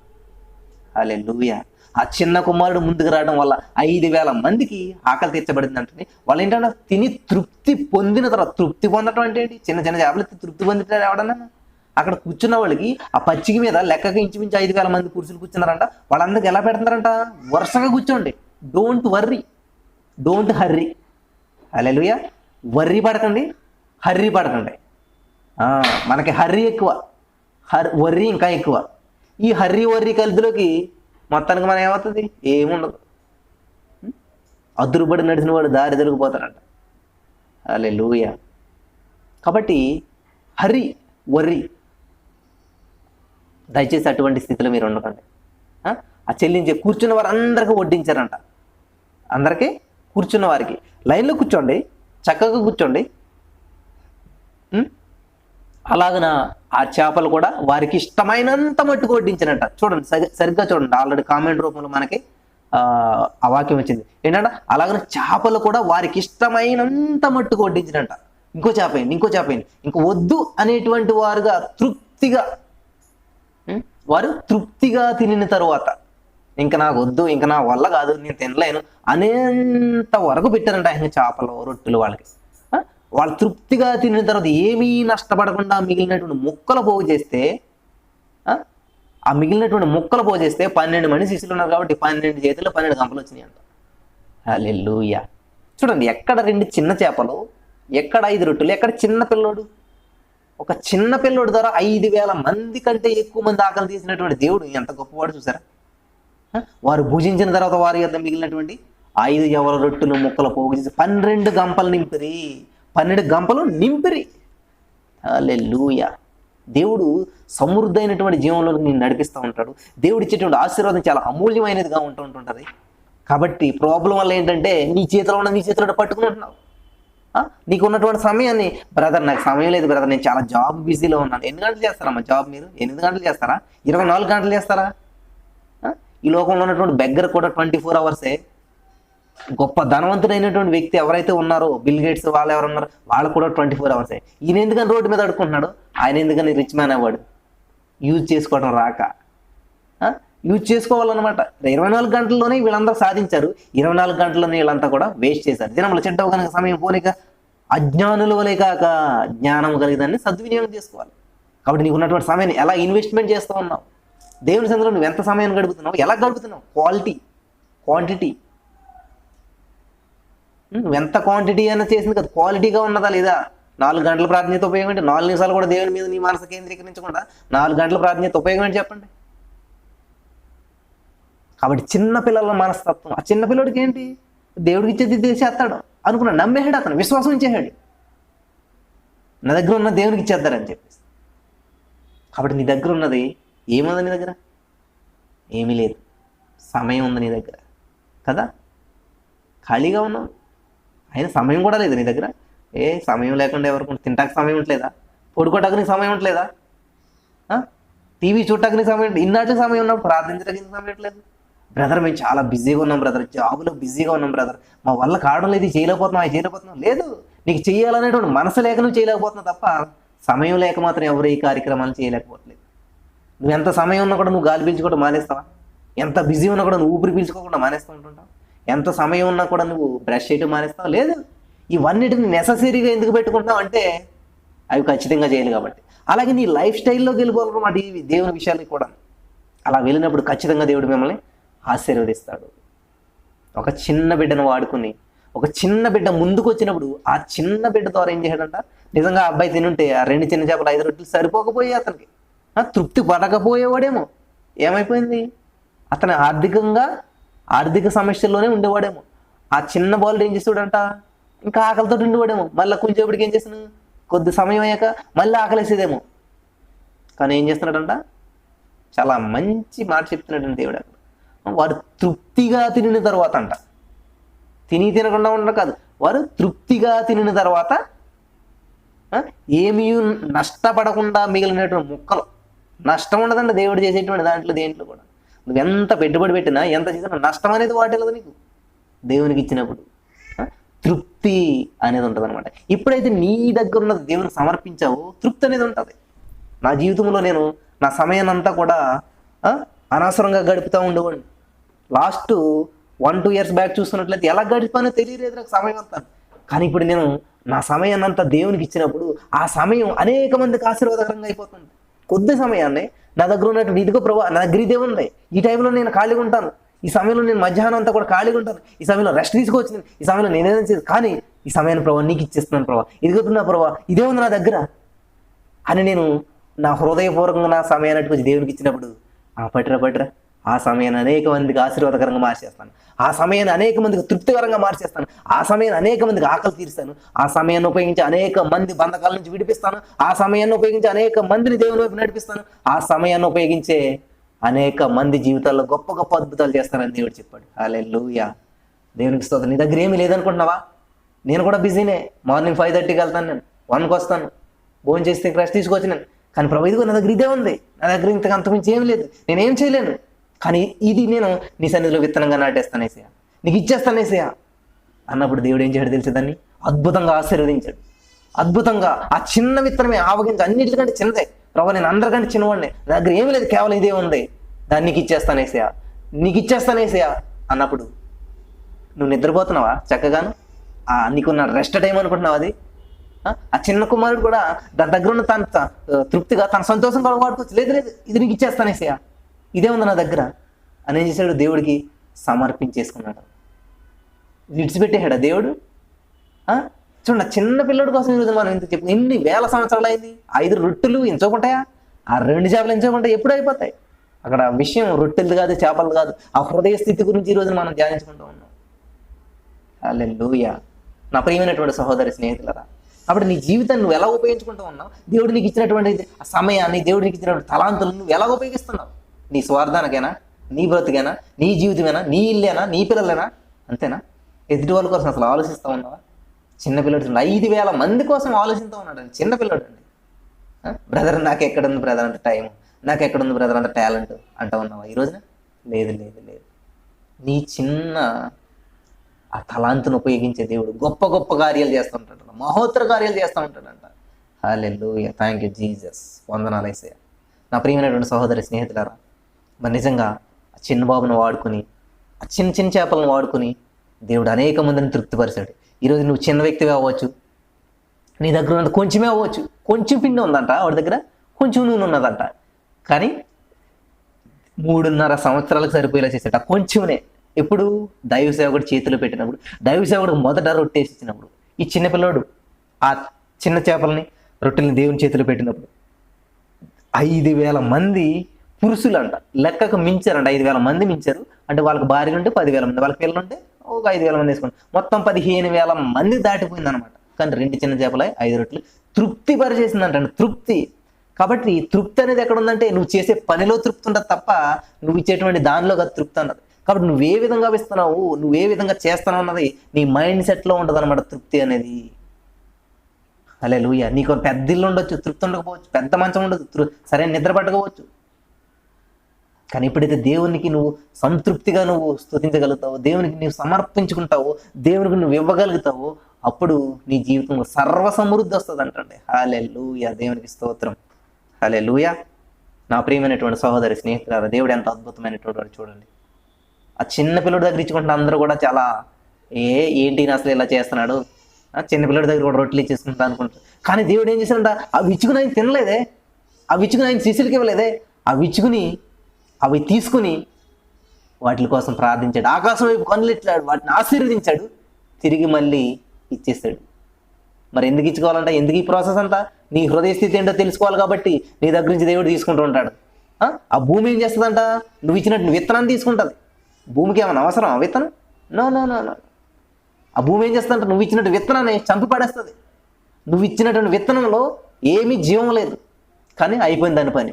హల్లెలూయా. ఆ చిన్న కుమారుడు ముందుకు రావడం వల్ల 5,000 మందికి ఆకలి తీర్చబడింది అంటే, వాళ్ళు ఏంటంటే తిని తృప్తి పొందిన తర్వాత, తృప్తి పొందడం అంటే ఏంటి? చిన్న చిన్న చేపలు తృప్తి పొందిటారు ఎవడన్నా? అక్కడ కూర్చున్న వాళ్ళకి ఆ పచ్చిక మీద లెక్కకి ఇంచుమించు 5,000 మంది పురుషులు కూర్చున్నారంట. వాళ్ళందరికీ ఎలా పెడుతున్నారంట? వరుసగా కూర్చోండి. Don't worry, don't hurry. Hallelujah. Worry పడకండి, హర్రీ పడకండి. మనకి హర్రీ ఎక్కువ, వర్రీ ఇంకా ఎక్కువ. ఈ హర్రీ కలిపిలోకి మొత్తానికి మనం ఏమవుతుంది? ఏముండదు. అదురుబడి నడిచిన వాడు దారి దొరికిపోతాడంట. హల్లెలూయా. కాబట్టి వర్రీ దయచేసి అటువంటి స్థితిలో మీరు ఉండకండి. ఆ చెల్లించే కూర్చున్న వారు అందరికీ వడ్డించారంట. అందరికీ కూర్చున్న వారికి లైన్లో కూర్చోండి, చక్కగా కూర్చోండి. అలాగన ఆ చేపలు కూడా వారికి ఇష్టమైనంత మట్టుకు వడ్డించారంట. చూడండి, సరిగ్గా చూడండి. ఆల్రెడీ కామెంట్ రూపంలో మనకి ఆ వాక్యం వచ్చింది ఏంటంటే, అలాగన చేపలు కూడా వారికి ఇష్టమైనంత మట్టుకు వడ్డించారంట. ఇంకో చేప అయింది, ఇంకో చేప అయింది, ఇంకో వద్దు అనేటువంటి వారుగా వారు తృప్తిగా తినిన తరువాత, ఇంకా నాకు వద్దు, ఇంకా నా వల్ల కాదు, నేను తినలేను అనేంత వరకు పెట్టారంట ఆయన చేపలు రొట్టెలు వాళ్ళకి. వాళ్ళు తృప్తిగా తినిన తర్వాత ఏమీ నష్టపడకుండా మిగిలినటువంటి ముక్కలు పోగు చేస్తే, ఆ మిగిలినటువంటి ముక్కలు పోగు చేస్తే 12 మంది శిష్యులు ఉన్నారు కాబట్టి 12 చేతుల్లో 12 గంపలు వచ్చినాయి అంట. హల్లెలూయా. చూడండి, ఎక్కడ 2 చిన్న చేపలు, ఎక్కడ 5 రొట్టెలు, ఎక్కడ చిన్న పిల్లోడు. ఒక చిన్న పిల్లోడు ద్వారా 5,000 మంది కంటే ఎక్కువ మంది ఆకలి తీసినటువంటి దేవుడు ఎంత గొప్పవాడు చూసారా? వారు భుజించిన తర్వాత వారి యొక్క మిగిలినటువంటి 5 ఎవల రొట్టెలు ముక్కలు పోగు చేసి 12 గంపలు నింపిరి. 12 గంపలు నింపిరి. హల్లెలూయా. దేవుడు సమృద్ధైనటువంటి జీవంలోకి నేను నడిపిస్తూ ఉంటాడు. దేవుడు ఇచ్చేటువంటి ఆశీర్వాదం చాలా అమూల్యమైనదిగా ఉంటుంటుంది. కాబట్టి ప్రాబ్లం వల్ల ఏంటంటే నీ చేతిలో పట్టుకుని ఉంటున్నావు. నీకు ఉన్నటువంటి సమయాన్ని, బ్రదర్ నాకు సమయం లేదు బ్రదర్, నేను చాలా జాబ్ బిజీలో ఉన్నాను. ఎన్ని గంటలు చేస్తారమ్మా జాబ్? మీరు 8 గంటలు చేస్తారా? 24 గంటలు చేస్తారా? ఈ లోకంలో ఉన్నటువంటి బెగ్గర్ కూడా 24 అవర్సే. గొప్ప ధనవంతుడైనటువంటి వ్యక్తి ఎవరైతే ఉన్నారో, బిల్ గేట్స్ వాళ్ళు ఎవరున్నారో, వాళ్ళు కూడా 24 అవర్సే. ఈయన ఎందుకని రోడ్డు మీద అడుక్కుంటున్నాడు? ఆయన ఎందుకని రిచ్ మ్యాన్ అవ్వడు? యూజ్ చేసుకోవడం రాక. యూజ్ చేసుకోవాలన్నమాట. 24 గంటల్లోనే వీళ్ళందరూ సాధించారు. 24 గంటల్లోనే వీళ్ళంతా కూడా వేస్ట్ చేశారు. దినముల చెడ్డవ కనుక సమయం పోలేక అజ్ఞానుల వలె కాక జ్ఞానం కలిగిదాన్ని సద్వినియోగం చేసుకోవాలి. కాబట్టి నీకు ఉన్నటువంటి సమయాన్ని ఎలా ఇన్వెస్ట్మెంట్ చేస్తూ ఉన్నావు? దేవుని సందులో నువ్వు ఎంత సమయం గడుపుతున్నావు? ఎలా గడుపుతున్నావు? క్వాంటిటీ. నువ్వెంత క్వాంటిటీ అయినా చేసింది కదా, క్వాలిటీగా ఉన్నదా లేదా? 4 గంటల ప్రార్థనతో ఉపయోగం ఏంటి? 4 నిమిషాలు కూడా దేవుని మీద నీ మనసు కేంద్రీకరించకుండా 4 గంటల ప్రార్థనతో ఉపయోగం ఏంటి చెప్పండి? కాబట్టి చిన్న పిల్లల మనస్తత్వం, ఆ చిన్న పిల్లడికి ఏంటి, దేవుడికి ఇచ్చేది చేస్తాడు అనుకున్నాడు, నమ్మేశాడు, అతను విశ్వాసం ఇచ్చేసాడు, నా దగ్గర ఉన్న దేవునికి ఇచ్చేద్దారని చెప్పేసి. కాబట్టి నీ దగ్గర ఉన్నది ఏముంది, నీ దగ్గర ఏమీ లేదు, సమయం ఉంది నీ దగ్గర కదా, ఖాళీగా ఉన్నావు, అయినా సమయం కూడా లేదు నీ దగ్గర. సమయం లేకుండా ఎవరికి తింటాక సమయం ఉంటలేదా, పడుకోటానికి నీకు సమయం ఉంటలేదా, టీవీ చూడటానికి నీకు సమయం, ఇన్నాటికి సమయం ఉన్నప్పుడు ప్రార్థించడానికి నీకు సమయం లేదు. బ్రదర్ మేము చాలా బిజీగా ఉన్నాం బ్రదర్, జాబులో బిజీగా ఉన్నాం బ్రదర్, మా వల్ల కావడం లేదు, చేయలేకపోతున్నాం, అవి చేయలేకపోతున్నాం. లేదు, నీకు చేయాలనేటువంటి మనసు లేక నువ్వు చేయలేకపోతున్నావు తప్ప సమయం లేక మాత్రం ఎవరు ఈ కార్యక్రమాలు చేయలేకపోవట్లేదు. నువ్వు ఎంత సమయం ఉన్నా కూడా నువ్వు గాలి పీల్చుకోవడం మానేస్తావా, ఎంత బిజీ ఉన్నా కూడా నువ్వు ఊపిరి పీల్చుకోకుండా మానేస్తూ ఉంటుంటావు, ఎంత సమయం ఉన్నా కూడా నువ్వు బ్రష్ చేయడం మానేస్తావు. లేదు, ఇవన్నిటిని నెససరీగా ఎందుకు పెట్టుకుంటావు అంటే అవి ఖచ్చితంగా చేయాలి కాబట్టి. అలాగే నీ లైఫ్ స్టైల్లోకి వెళ్ళిపోవాలన్నమాట ఇవి దేవుని విషయాలకి కూడా. అలా వెళ్ళినప్పుడు ఖచ్చితంగా దేవుడు మిమ్మల్ని ఆశీర్వదిస్తాడు. ఒక చిన్న బిడ్డను వాడుకుని, ఒక చిన్న బిడ్డ ముందుకు వచ్చినప్పుడు ఆ చిన్న బిడ్డ ద్వారా ఏం చేశాడంట, నిజంగా ఆ అబ్బాయి తినుంటే ఆ 2 చిన్న చేపలు 5 రొట్టెలు సరిపోకపోయి అతనికి తృప్తి పడకపోయేవాడేమో, ఏమైపోయింది, అతను ఆర్థిక సమస్యల్లోనే ఉండేవాడేమో. ఆ చిన్న బాలుడు ఏం చేస్తాడంట, ఇంకా ఆకలితో ఉండేవాడేమో, మళ్ళీ కొంచెంప్పటికి ఏం చేస్తాను, కొద్ది సమయం అయ్యాక మళ్ళీ ఆకలేసేదేమో. కానీ ఏం చేస్తున్నాడంట, చాలా మంచి మాట చెప్తున్నాడండి దేవుడు. వారు తృప్తిగా తినిన తర్వాత అంట, తినకుండా ఉండడం కాదు, వారు తృప్తిగా తినిన తర్వాత ఏమీ నష్టపడకుండా మిగిలినటువంటి ముక్కలు, నష్టం ఉండదండి దేవుడు చేసేటువంటి దేంట్లో కూడా. నువ్వు ఎంత పెట్టుబడి పెట్టినా ఎంత చేసినా నష్టం అనేది వాటిల్లదు నీకు దేవునికి ఇచ్చినప్పుడు. తృప్తి అనేది ఉంటుంది అనమాట. ఎప్పుడైతే నీ దగ్గర ఉన్నది దేవునికి సమర్పించావో తృప్తి అనేది ఉంటుంది. నా జీవితంలో నేను నా సమయాన్ని అంతా కూడా అనవసరంగా గడుపుతూ ఉండేవాడిని. లాస్ట్ 1-2 years బ్యాక్ చూస్తున్నట్లయితే ఎలా గడిపానో తెలియలేదు నాకు సమయం అంతా. కానీ ఇప్పుడు నేను నా సమయాన్ని అంతా దేవునికి ఇచ్చినప్పుడు ఆ సమయం అనేక మందికి ఆశీర్వాదకరంగా అయిపోతుంది. కొద్ది సమయాన్ని నా దగ్గర ఉన్నటువంటి ఇదిగో ప్రభా, నా దగ్గర ఇదే ఉంది, ఈ టైంలో నేను ఖాళీగా ఉంటాను, ఈ సమయంలో నేను మధ్యాహ్నం అంతా కూడా ఖాళీగా ఉంటాను, ఈ సమయంలో రెస్ట్ తీసుకోవచ్చు, ఈ సమయంలో నేనేం చేసి, కానీ ఈ సమయాన్ని ప్రభావ నీకు ఇచ్చేస్తున్నాను ప్రభావ, ఇదిగోతున్నా ప్రభావ, ఇదే ఉంది నా దగ్గర అని నేను నా హృదయపూర్వకంగా నా సమయాన్ని కొంచెం దేవునికి ఇచ్చినప్పుడు పట్టిరా ఆ సమయాన్ని అనేక మందికి ఆశీర్వాదకరంగా మార్చేస్తాను, ఆ సమయాన్ని అనేక మందికి తృప్తికరంగా మార్చేస్తాను, ఆ సమయాన్ని అనేక మందికి ఆకలి తీరుస్తాను, ఆ సమయాన్ని ఉపయోగించి అనేక మంది బంధకాల నుంచి విడిపిస్తాను, ఆ సమయాన్ని ఉపయోగించి అనేక మందిని దేవుని వైపు నడిపిస్తాను, ఆ సమయాన్ని ఉపయోగించే అనేక మంది జీవితాల్లో గొప్ప గొప్ప అద్భుతాలు చేస్తానని దేవుడు చెప్పాడు. హల్లెలూయా, దేవునికి స్తోత్రం. నీ దగ్గర ఏమీ లేదనుకుంటున్నావా, నేను కూడా బిజీనే, మార్నింగ్ 5:30కి వెళ్తాను, నేను 1కి వస్తాను, భోజనం చేస్తే రెస్ట్ తీసుకొచ్చి నేను, కానీ ప్రభు ఇదిగో నా దగ్గర ఇదే ఉంది, నా దగ్గర ఇంతకు అంతకుమించి ఏం లేదు, నేనేం చేయలేను, కానీ ఇది నేను నీ సన్నిధిలో విత్తనంగా నాటేస్తానేసయా, నీకు ఇచ్చేస్తానేసయా అన్నప్పుడు దేవుడు ఏం చేయడు తెలిసి దాన్ని అద్భుతంగా ఆశీర్వదించాడు. అద్భుతంగా ఆ చిన్న విత్తనమే ఆవగించి అన్నిటికంటే చిన్నదే, ప్రభు నేను అందరికంటే చిన్నవాడిని, నా దగ్గర ఏమీ లేదు, కేవలం ఇదే ఉంది, దాన్ని నీకు ఇచ్చేస్తానేసయా అన్నప్పుడు నువ్వు నిద్రపోతున్నావా చక్కగాను, నీకున్న రెస్ట్ టైం అనుకుంటున్నావు అది. ఆ చిన్న కుమారుడు కూడా దాని దగ్గర ఉన్న తన తృప్తిగా తన సంతోషం కూడా వాడుకోవచ్చు. లేదు ఇది నీకు ఇచ్చేస్తానేసయా, ఇదే ఉంది నా దగ్గర అని ఏం చేశాడు, దేవుడికి సమర్పించేసుకున్నాడు, విడిచిపెట్టేశాడు దేవుడు. చూడండి, చిన్న పిల్లడి కోసం ఈరోజు మనం ఇంత చెప్పి ఎన్ని వేల సంవత్సరాలు అయింది, 5 రొట్టెలు ఎంచుకుంటాయా, ఆ 2 చేపలు ఎంచుకుంటాయి, ఎప్పుడు అయిపోతాయి. అక్కడ విషయం రొట్టెలు కాదు, చేపలు కాదు, ఆ హృదయ స్థితి గురించి ఈరోజు మనం ధ్యానించుకుంటూ ఉన్నాం. హల్లెలూయా. నా ప్రియమైనటువంటి సహోదరి స్నేహితులరా, కాబట్టి నీ జీవితాన్ని నువ్వు ఎలా ఉపయోగించుకుంటూ ఉన్నావు, దేవుడు నీకు ఇచ్చినటువంటి ఆ సమయాన్ని, దేవుడు నీకు ఇచ్చినటువంటి తలాంతులను నువ్వు ఎలా ఉపయోగిస్తున్నావు, నీ స్వార్థానికైనా, నీ బ్రతుకైనా, నీ జీవితమైనా, నీ ఇల్లేనా, నీ పిల్లలైనా, అంతేనా? ఎదుటి వాళ్ళ కోసం అసలు ఆలోచిస్తూ ఉన్నావా? చిన్నపిల్లడు 5,000 మంది కోసం ఆలోచిస్తూ ఉన్నాడు అండి, చిన్నపిల్లడు అండి. బ్రదర్ నాకు ఎక్కడుంది బ్రదర్ అంత టైం, నాకు ఎక్కడుంది బ్రదర్ అంత టాలెంట్ అంటూ ఉన్నావా ఈ రోజున? లేదు. నీ చిన్న ఆ తలాంతును ఉపయోగించే దేవుడు గొప్ప గొప్ప కార్యాలు చేస్తూ ఉంటాడు, మహోత్తర కార్యాలు చేస్తూ ఉంటాడంట. హల్లెలూయా, థ్యాంక్ యూ జీసస్, వందనాలు యేసయ్య. నా ప్రియమైనటువంటి సహోదరి స్నేహితులారా, మరి నిజంగా ఆ చిన్న బాబును వాడుకుని, ఆ చిన్న చేపలను వాడుకుని దేవుడు అనేక మందిని తృప్తిపరిచాడు. ఈరోజు నువ్వు చిన్న వ్యక్తివి అవ్వచ్చు, నీ దగ్గర ఉన్నది కొంచెమే అవ్వచ్చు, కొంచెం పిండి ఉందంట వాడి దగ్గర, కొంచెం నూనె ఉన్నదంట, కానీ 3.5 సంవత్సరాలకు సరిపోయేలా చేసేట కొంచెంనే. ఎప్పుడు దైవ సేవకుడు చేతిలో పెట్టినప్పుడు, దైవ సేవకుడు మొదట రొట్టె ఇచ్చినప్పుడు, ఈ చిన్నపిల్లడు ఆ చిన్న చేపలని రొట్టెల్ని దేవుని చేతిలో పెట్టినప్పుడు 5,000 మంది పురుషులు అంట లెక్కకు మించారంట, 5,000 మంది మించారు. అంటే వాళ్ళకి భార్యలు ఉంటే 10,000 మంది, వాళ్ళకి పిల్లలు ఉంటే ఒక 5,000 మంది వేసుకోండి, మొత్తం 15,000 మంది దాటిపోయింది అనమాట. కానీ 2 చిన్న చేపలై 5 రొట్టెలు తృప్తి పరిచేసిందంట, తృప్తి. కాబట్టి తృప్తి అనేది ఎక్కడ ఉందంటే నువ్వు చేసే పనిలో తృప్తి ఉండదు తప్ప నువ్వు ఇచ్చేటువంటి దానిలో కాదు తృప్తి అన్నది. కాబట్టి నువ్వు ఏ విధంగా ఇస్తున్నావు, నువ్వు ఏ విధంగా చేస్తున్నావు అన్నది నీ మైండ్ సెట్లో ఉంటుంది అనమాట తృప్తి అనేది. హల్లెలూయా. నీకు పెద్ద ఇల్లు ఉండొచ్చు, తృప్తి ఉండకపోవచ్చు, పెద్ద మంచం ఉండదు, సరైన నిద్ర పట్టకపోవచ్చు. కానీ ఎప్పుడైతే దేవునికి నువ్వు సంతృప్తిగా నువ్వు స్తుతించగలుగుతావు, దేవునికి నువ్వు సమర్పించుకుంటావు, దేవునికి నువ్వు ఇవ్వగలుగుతావు, అప్పుడు నీ జీవితంలో సర్వ సమృద్ధి వస్తుంది అంటండి. హల్లెలూయా, దేవునికి స్తోత్రం. హల్లెలూయా. నా ప్రియమైనటువంటి సహోదరి స్నేహితులారా, దేవుడు ఎంత అద్భుతమైనటువంటి వాడు చూడండి. ఆ చిన్న పిల్లడి దగ్గర ఇచ్చుకుంటే అందరూ కూడా చాలా ఏంటి అసలు ఇలా చేస్తున్నాడు, చిన్న పిల్లడి దగ్గర కూడా రొట్టెలు ఇచ్చేసుకుంటా అనుకుంటారు. కానీ దేవుడు ఏం చేశాడంట, అవి ఇచ్చుకుని ఆయన తినలేదే, అవి ఇచ్చుకుని ఆయన శిష్యులకి ఇవ్వలేదే, అవి ఇచ్చుకుని అవి తీసుకుని వాటి కోసం ప్రార్థించాడు, ఆకాశం వైపు కన్నులు ఎట్లాడు, వాటిని ఆశీర్వదించాడు, తిరిగి మళ్ళీ ఇచ్చేస్తాడు. మరి ఎందుకు ఇచ్చుకోవాలంట, ఎందుకు ఈ ప్రాసెస్ అంతా? నీ హృదయ స్థితి ఏంటో తెలుసుకోవాలి కాబట్టి నీ దగ్గర నుంచి దేవుడు తీసుకుంటూ ఉంటాడు. ఆ భూమి ఏం చేస్తుందంట, నువ్వు ఇచ్చినట్టు విత్తనాన్ని తీసుకుంటుంది. భూమికి ఏమైనా అవసరం ఆ విత్తనం? No no no no. ఆ భూమి ఏం చేస్తుందంట, నువ్వు ఇచ్చినట్టు విత్తనాన్ని చంపి పడేస్తుంది. నువ్వు ఇచ్చినటువంటి విత్తనంలో ఏమీ జీవం లేదు, కానీ అయిపోయింది దాని పని.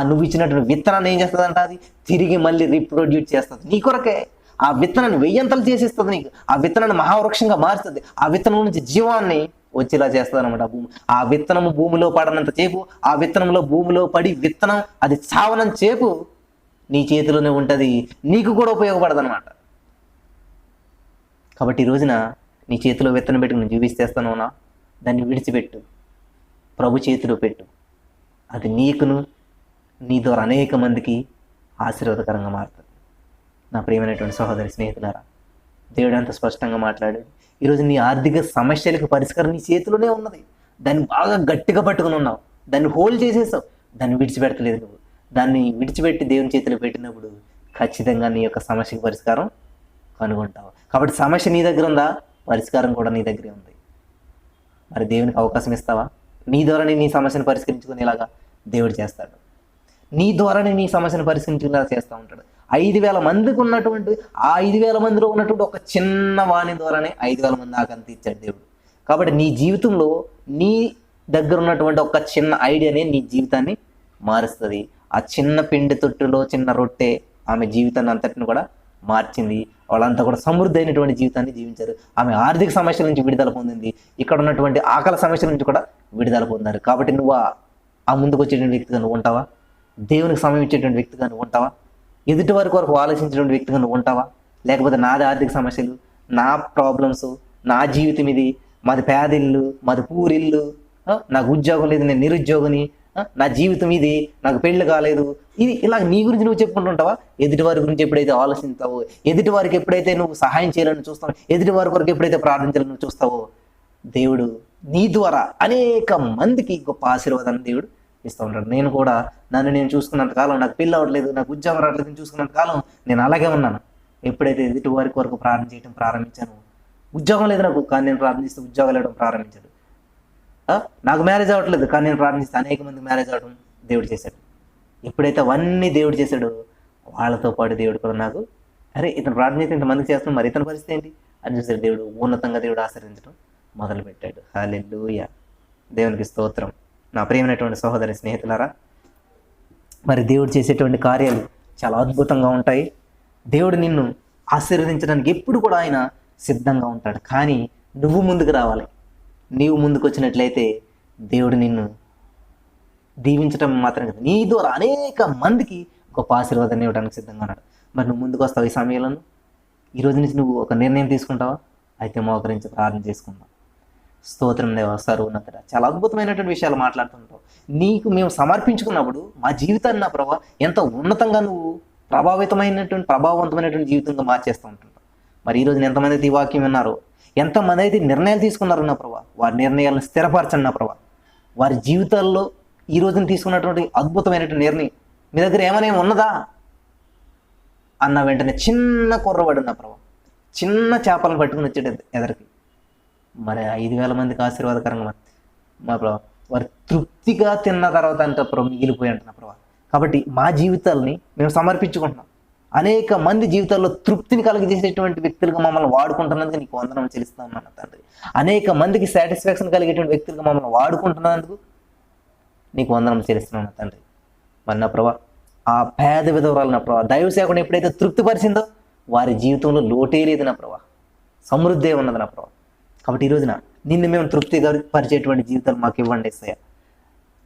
నువ్వు ఇచ్చినటువంటి విత్తనాన్ని ఏం చేస్తుందంట, అది తిరిగి మళ్ళీ రీప్రొడ్యూస్ చేస్తుంది నీ కొరకే. ఆ విత్తనాన్ని 1000 చేసిస్తుంది నీకు, ఆ విత్తనాన్ని మహావృక్షంగా మారుస్తుంది, ఆ విత్తనం నుంచి జీవాన్ని వచ్చేలా చేస్తుంది అనమాట భూమి. ఆ విత్తనము భూమిలో పడనంత చేపు, ఆ విత్తనంలో భూమిలో పడి విత్తనం అది చావనంత చేపు నీ చేతిలోనే ఉంటుంది, నీకు కూడా ఉపయోగపడదు అనమాట. కాబట్టి ఈ రోజున నీ చేతిలో విత్తనం పెట్టుకుని జీవిస్తేస్తానున్నా, దాన్ని విడిచిపెట్టు, ప్రభు చేతిలో పెట్టు. అది నీకును నీ ద్వారా అనేక మందికి ఆశీర్వాదకరంగా మారుతుంది. నా ప్రియమైనటువంటి సహోదరి స్నేహితులారా, దేవుడు అంత స్పష్టంగా మాట్లాడాడు. ఈరోజు నీ ఆర్థిక సమస్యలకు పరిష్కారం నీ చేతిలోనే ఉన్నది. దాన్ని బాగా గట్టిగా పట్టుకుని ఉన్నావు, దాన్ని హోల్డ్ చేసేసావు, దాన్ని విడిచిపెట్టలేదు నువ్వు. దాన్ని విడిచిపెట్టి దేవుని చేతిలో పెట్టినప్పుడు ఖచ్చితంగా నీ యొక్క సమస్యకి పరిష్కారం కనుగొంటావు. కాబట్టి సమస్య నీ దగ్గర ఉందా, పరిష్కారం కూడా నీ దగ్గరే ఉంది. మరి దేవునికి అవకాశం ఇస్తావా? నీ ద్వారానే నీ సమస్యను పరిష్కరించుకునేలాగా దేవుడు చేస్తాడు. నీ ద్వారానే నీ సమస్యను పరిష్కరించుకునేలా చేస్తూ ఉంటాడు. 5,000 మందికి ఉన్నటువంటి ఆ 5,000 మందిలో ఉన్నటువంటి ఒక చిన్న వాణి ద్వారానే 5,000 మంది ఆకలి తీర్చాడు దేవుడు. కాబట్టి నీ జీవితంలో నీ దగ్గర ఉన్నటువంటి ఒక చిన్న ఐడియానే నీ జీవితాన్ని మారుస్తుంది. ఆ చిన్న పిండి తొట్టులో చిన్న రొట్టె ఆమె జీవితాన్ని అంతటిని కూడా మార్చింది. వాళ్ళంతా కూడా సమృద్ధి అయినటువంటి జీవితాన్ని జీవించారు. ఆమె ఆర్థిక సమస్యల నుంచి విడుదల పొందింది, ఇక్కడ ఉన్నటువంటి ఆకలి సమస్యల నుంచి కూడా విడుదల పొందారు. కాబట్టి నువ్వు ఆ ముందుకు వచ్చేటువంటి వ్యక్తిగా నువ్వు ఉంటావా? దేవునికి సమయం ఇచ్చేటువంటి వ్యక్తిగా నువ్వు ఉంటావా? ఎదుటి వారి కొరకు ఆలోచించేటువంటి వ్యక్తిగా నువ్వు ఉంటావా? లేకపోతే నాది ఆర్థిక సమస్యలు, నా ప్రాబ్లమ్స్, నా జీవితం ఇది, మాది పేదిల్లు, మాది పూరిల్లు, నాకు ఉద్యోగం లేదు, నేను నిరుద్యోగిని, నా జీవితం ఇది, నాకు పెళ్లి కాలేదు, ఇది ఇలా నీ గురించి నువ్వు చెప్పుకుంటుంటావా? ఎదుటి వారి గురించి ఎప్పుడైతే ఆలోచిస్తావో, ఎదుటి వారికి ఎప్పుడైతే నువ్వు సహాయం చేయాలని చూస్తావో, ఎదుటి వారి కొరకు ఎప్పుడైతే ప్రార్థించాలని చూస్తావో, దేవుడు నీ ద్వారా అనేక మందికి గొప్ప ఆశీర్వాదాన్ని దేవుడు ఇస్తూ ఉంటాడు. నేను కూడా నేను చూసుకున్నంత కాలం నాకు పెళ్ళి అవ్వట్లేదు, నాకు ఉద్యోగం రావట్లేదు, నేను చూసుకున్నంత కాలం నేను అలాగే ఉన్నాను. ఎప్పుడైతే ఎదుటి వారి కొరకు ప్రార్థన చేయడం ప్రారంభించాను, ఉద్యోగం లేదు నాకు, కానీ నేను ప్రార్థిస్తే ఉద్యోగాలు ఇవ్వడం ప్రారంభించాడు. నాకు మ్యారేజ్ అవ్వట్లేదు, కానీ నేను ప్రార్థిస్తే అనేక మంది మ్యారేజ్ అవ్వడం దేవుడు చేశాడు. ఎప్పుడైతే అవన్నీ దేవుడు చేశాడో వాళ్ళతో పాటు దేవుడు కూడా నాకు, అరే ఇతను ప్రార్థన చేస్తే ఇంతమందికి చేస్తున్నాం, మరి ఇతని పరిస్థితి ఏంటి అని చూసాడు. దేవుడు ఉన్నతంగా దేవుడు ఆశీర్వదించడం మొదలుపెట్టాడు. హల్లెలూయా, దేవునికి స్తోత్రం. నా ప్రియమైనటువంటి సహోదరి స్నేహితులారా, మరి దేవుడు చేసేటువంటి కార్యాలు చాలా అద్భుతంగా ఉంటాయి. దేవుడు నిన్ను ఆశీర్వదించడానికి ఎప్పుడు కూడా ఆయన సిద్ధంగా ఉంటాడు. కానీ నువ్వు ముందుకు రావాలి. నీవు ముందుకు వచ్చినట్లయితే దేవుడు నిన్ను దీవించడం మాత్రం కదా, నీ ద్వారా అనేక మందికి గొప్ప ఆశీర్వాదాన్ని ఇవ్వడానికి సిద్ధంగా ఉన్నాడు. మరి నువ్వు ముందుకు వస్తావు ఈ సమయంలో? ఈ రోజు నుంచి నువ్వు ఒక నిర్ణయం తీసుకుంటావా? అయితే మోకరించి ప్రార్థన చేసుకుందాం. స్తోత్రం దేవా, సర్వోన్నతుడా, చాలా అద్భుతమైనటువంటి విషయాలు మాట్లాడుతుంటావు. నీకు మేము సమర్పించుకున్నప్పుడు మా జీవితాన్ని నా ప్రభావ ఎంత ఉన్నతంగా నువ్వు ప్రభావవంతమైనటువంటి జీవితంగా మార్చేస్తూ ఉంటుంటావు. మరి ఈ రోజున ఎంతమంది అయితే ఈ వాక్యం విన్నారో, ఎంతమంది అయితే నిర్ణయాలు తీసుకున్నారు నా ప్రభావ, వారి నిర్ణయాలను స్థిరపరచండి నా ప్రభావ. వారి జీవితాల్లో ఈ రోజున తీసుకున్నటువంటి అద్భుతమైనటువంటి నిర్ణయం మీ దగ్గర ఏమైనా ఉన్నదా అన్న వెంటనే చిన్న కుర్రవాడు నా ప్రభావ, చిన్న చేపలను పట్టుకుని వచ్చాడు ఎదరికి. మరి 5,000 మందికి ఆశీర్వాదకరంగా మా ప్రభావ వారు తృప్తిగా తిన్న తర్వాత అంటే ప్రభు మిగిలిపోయి అంటున్నా ప్రభావ. కాబట్టి మా జీవితాలని మేము సమర్పించుకుంటున్నాం. అనేక మంది జీవితాల్లో తృప్తిని కలిగజేసేటువంటి వ్యక్తులుగా మమ్మల్ని వాడుకుంటున్నందుకు నీకు వందనం చెల్లిస్తా ఉన్నాను తండ్రి. అనేక మందికి సాటిస్ఫాక్షన్ కలిగేటువంటి వ్యక్తులుగా మమ్మల్ని వాడుకుంటున్నందుకు నీకు వందనం చెల్లిస్తున్నాను తండ్రి. మరి నా ప్రభా, ఆ పేద విధవరాలు నా ప్రభా, దైవ సేవకుని ఎప్పుడైతే తృప్తిపరిచిందో వారి జీవితంలో లోటే లేదు నా ప్రభా, సమృద్ధి ఉన్నది నా ప్రభా. కాబట్టి ఈ రోజున నిన్ను మేము తృప్తిగా పరిచేటువంటి జీవితాలు మాకు ఇవ్వండి యేసయ్య.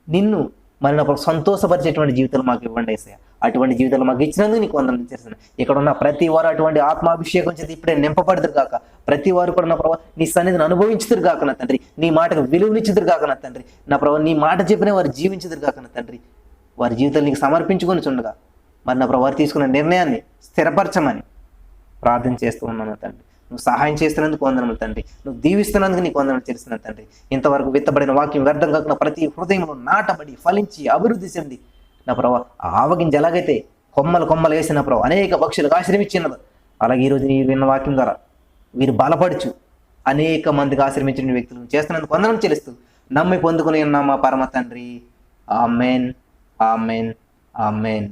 నిన్ను మరి నా ప్రభా సంతోషపరిచేటువంటి జీవితాలు మాకు ఇవ్వండి యేసయ్య. అటువంటి జీవితాలు మాకు ఇచ్చినందుకు నీకు వందనం చేస్తున్నాను. ఇక్కడ ఉన్న ప్రతి వారు అటువంటి ఆత్మాభిషేకం చేసి ఇప్పుడే నింపబడుతురు కాక, ప్రతి వారు కూడా నా ప్రభా నీ సన్నిధిని అనుభవించుదురు కాక నా తండ్రి, నీ మాటకు విలువనిచ్చుదురు కాక నా తండ్రి. నా ప్రభా నీ మాట చెప్పిన వారు జీవించుదురు కాక నా తండ్రి. వారి జీవితాలు నీకు సమర్పించుకొని చుండగా మరి నా ప్రభా వారు తీసుకున్న నిర్ణయాన్ని స్థిరపరచమని ప్రార్థన చేస్తూ ఉన్నాను తండ్రి. నువ్వు సహాయం చేస్తున్నందుకు వందనములు తండ్రి, నువ్వు దీవిస్తున్నందుకు నీకు వందనలు చేస్తున్నాను తండ్రి. ఇంతవరకు విత్తబడిన వాక్యం వ్యర్థం కాకుండా ప్రతి హృదయంలో నాటబడి ఫలించి అభివృద్ధి చెంది నా ప్రభా ఆవగింజ ఎలాగైతే కొమ్మలు వేసిన ప్రభా అనేక పక్షులకు ఆశ్రమించినది, అలాగే ఈరోజు నీ విన్న వాక్యం ద్వారా వీరు బలపడుచు అనేక మందికి ఆశ్రమించిన వ్యక్తులను చేస్తున్నందుకు వందనం చెల్లిస్తూ నమ్మి పొందుకుని ఉన్న మా పరమ తండ్రి. Amen, amen, amen.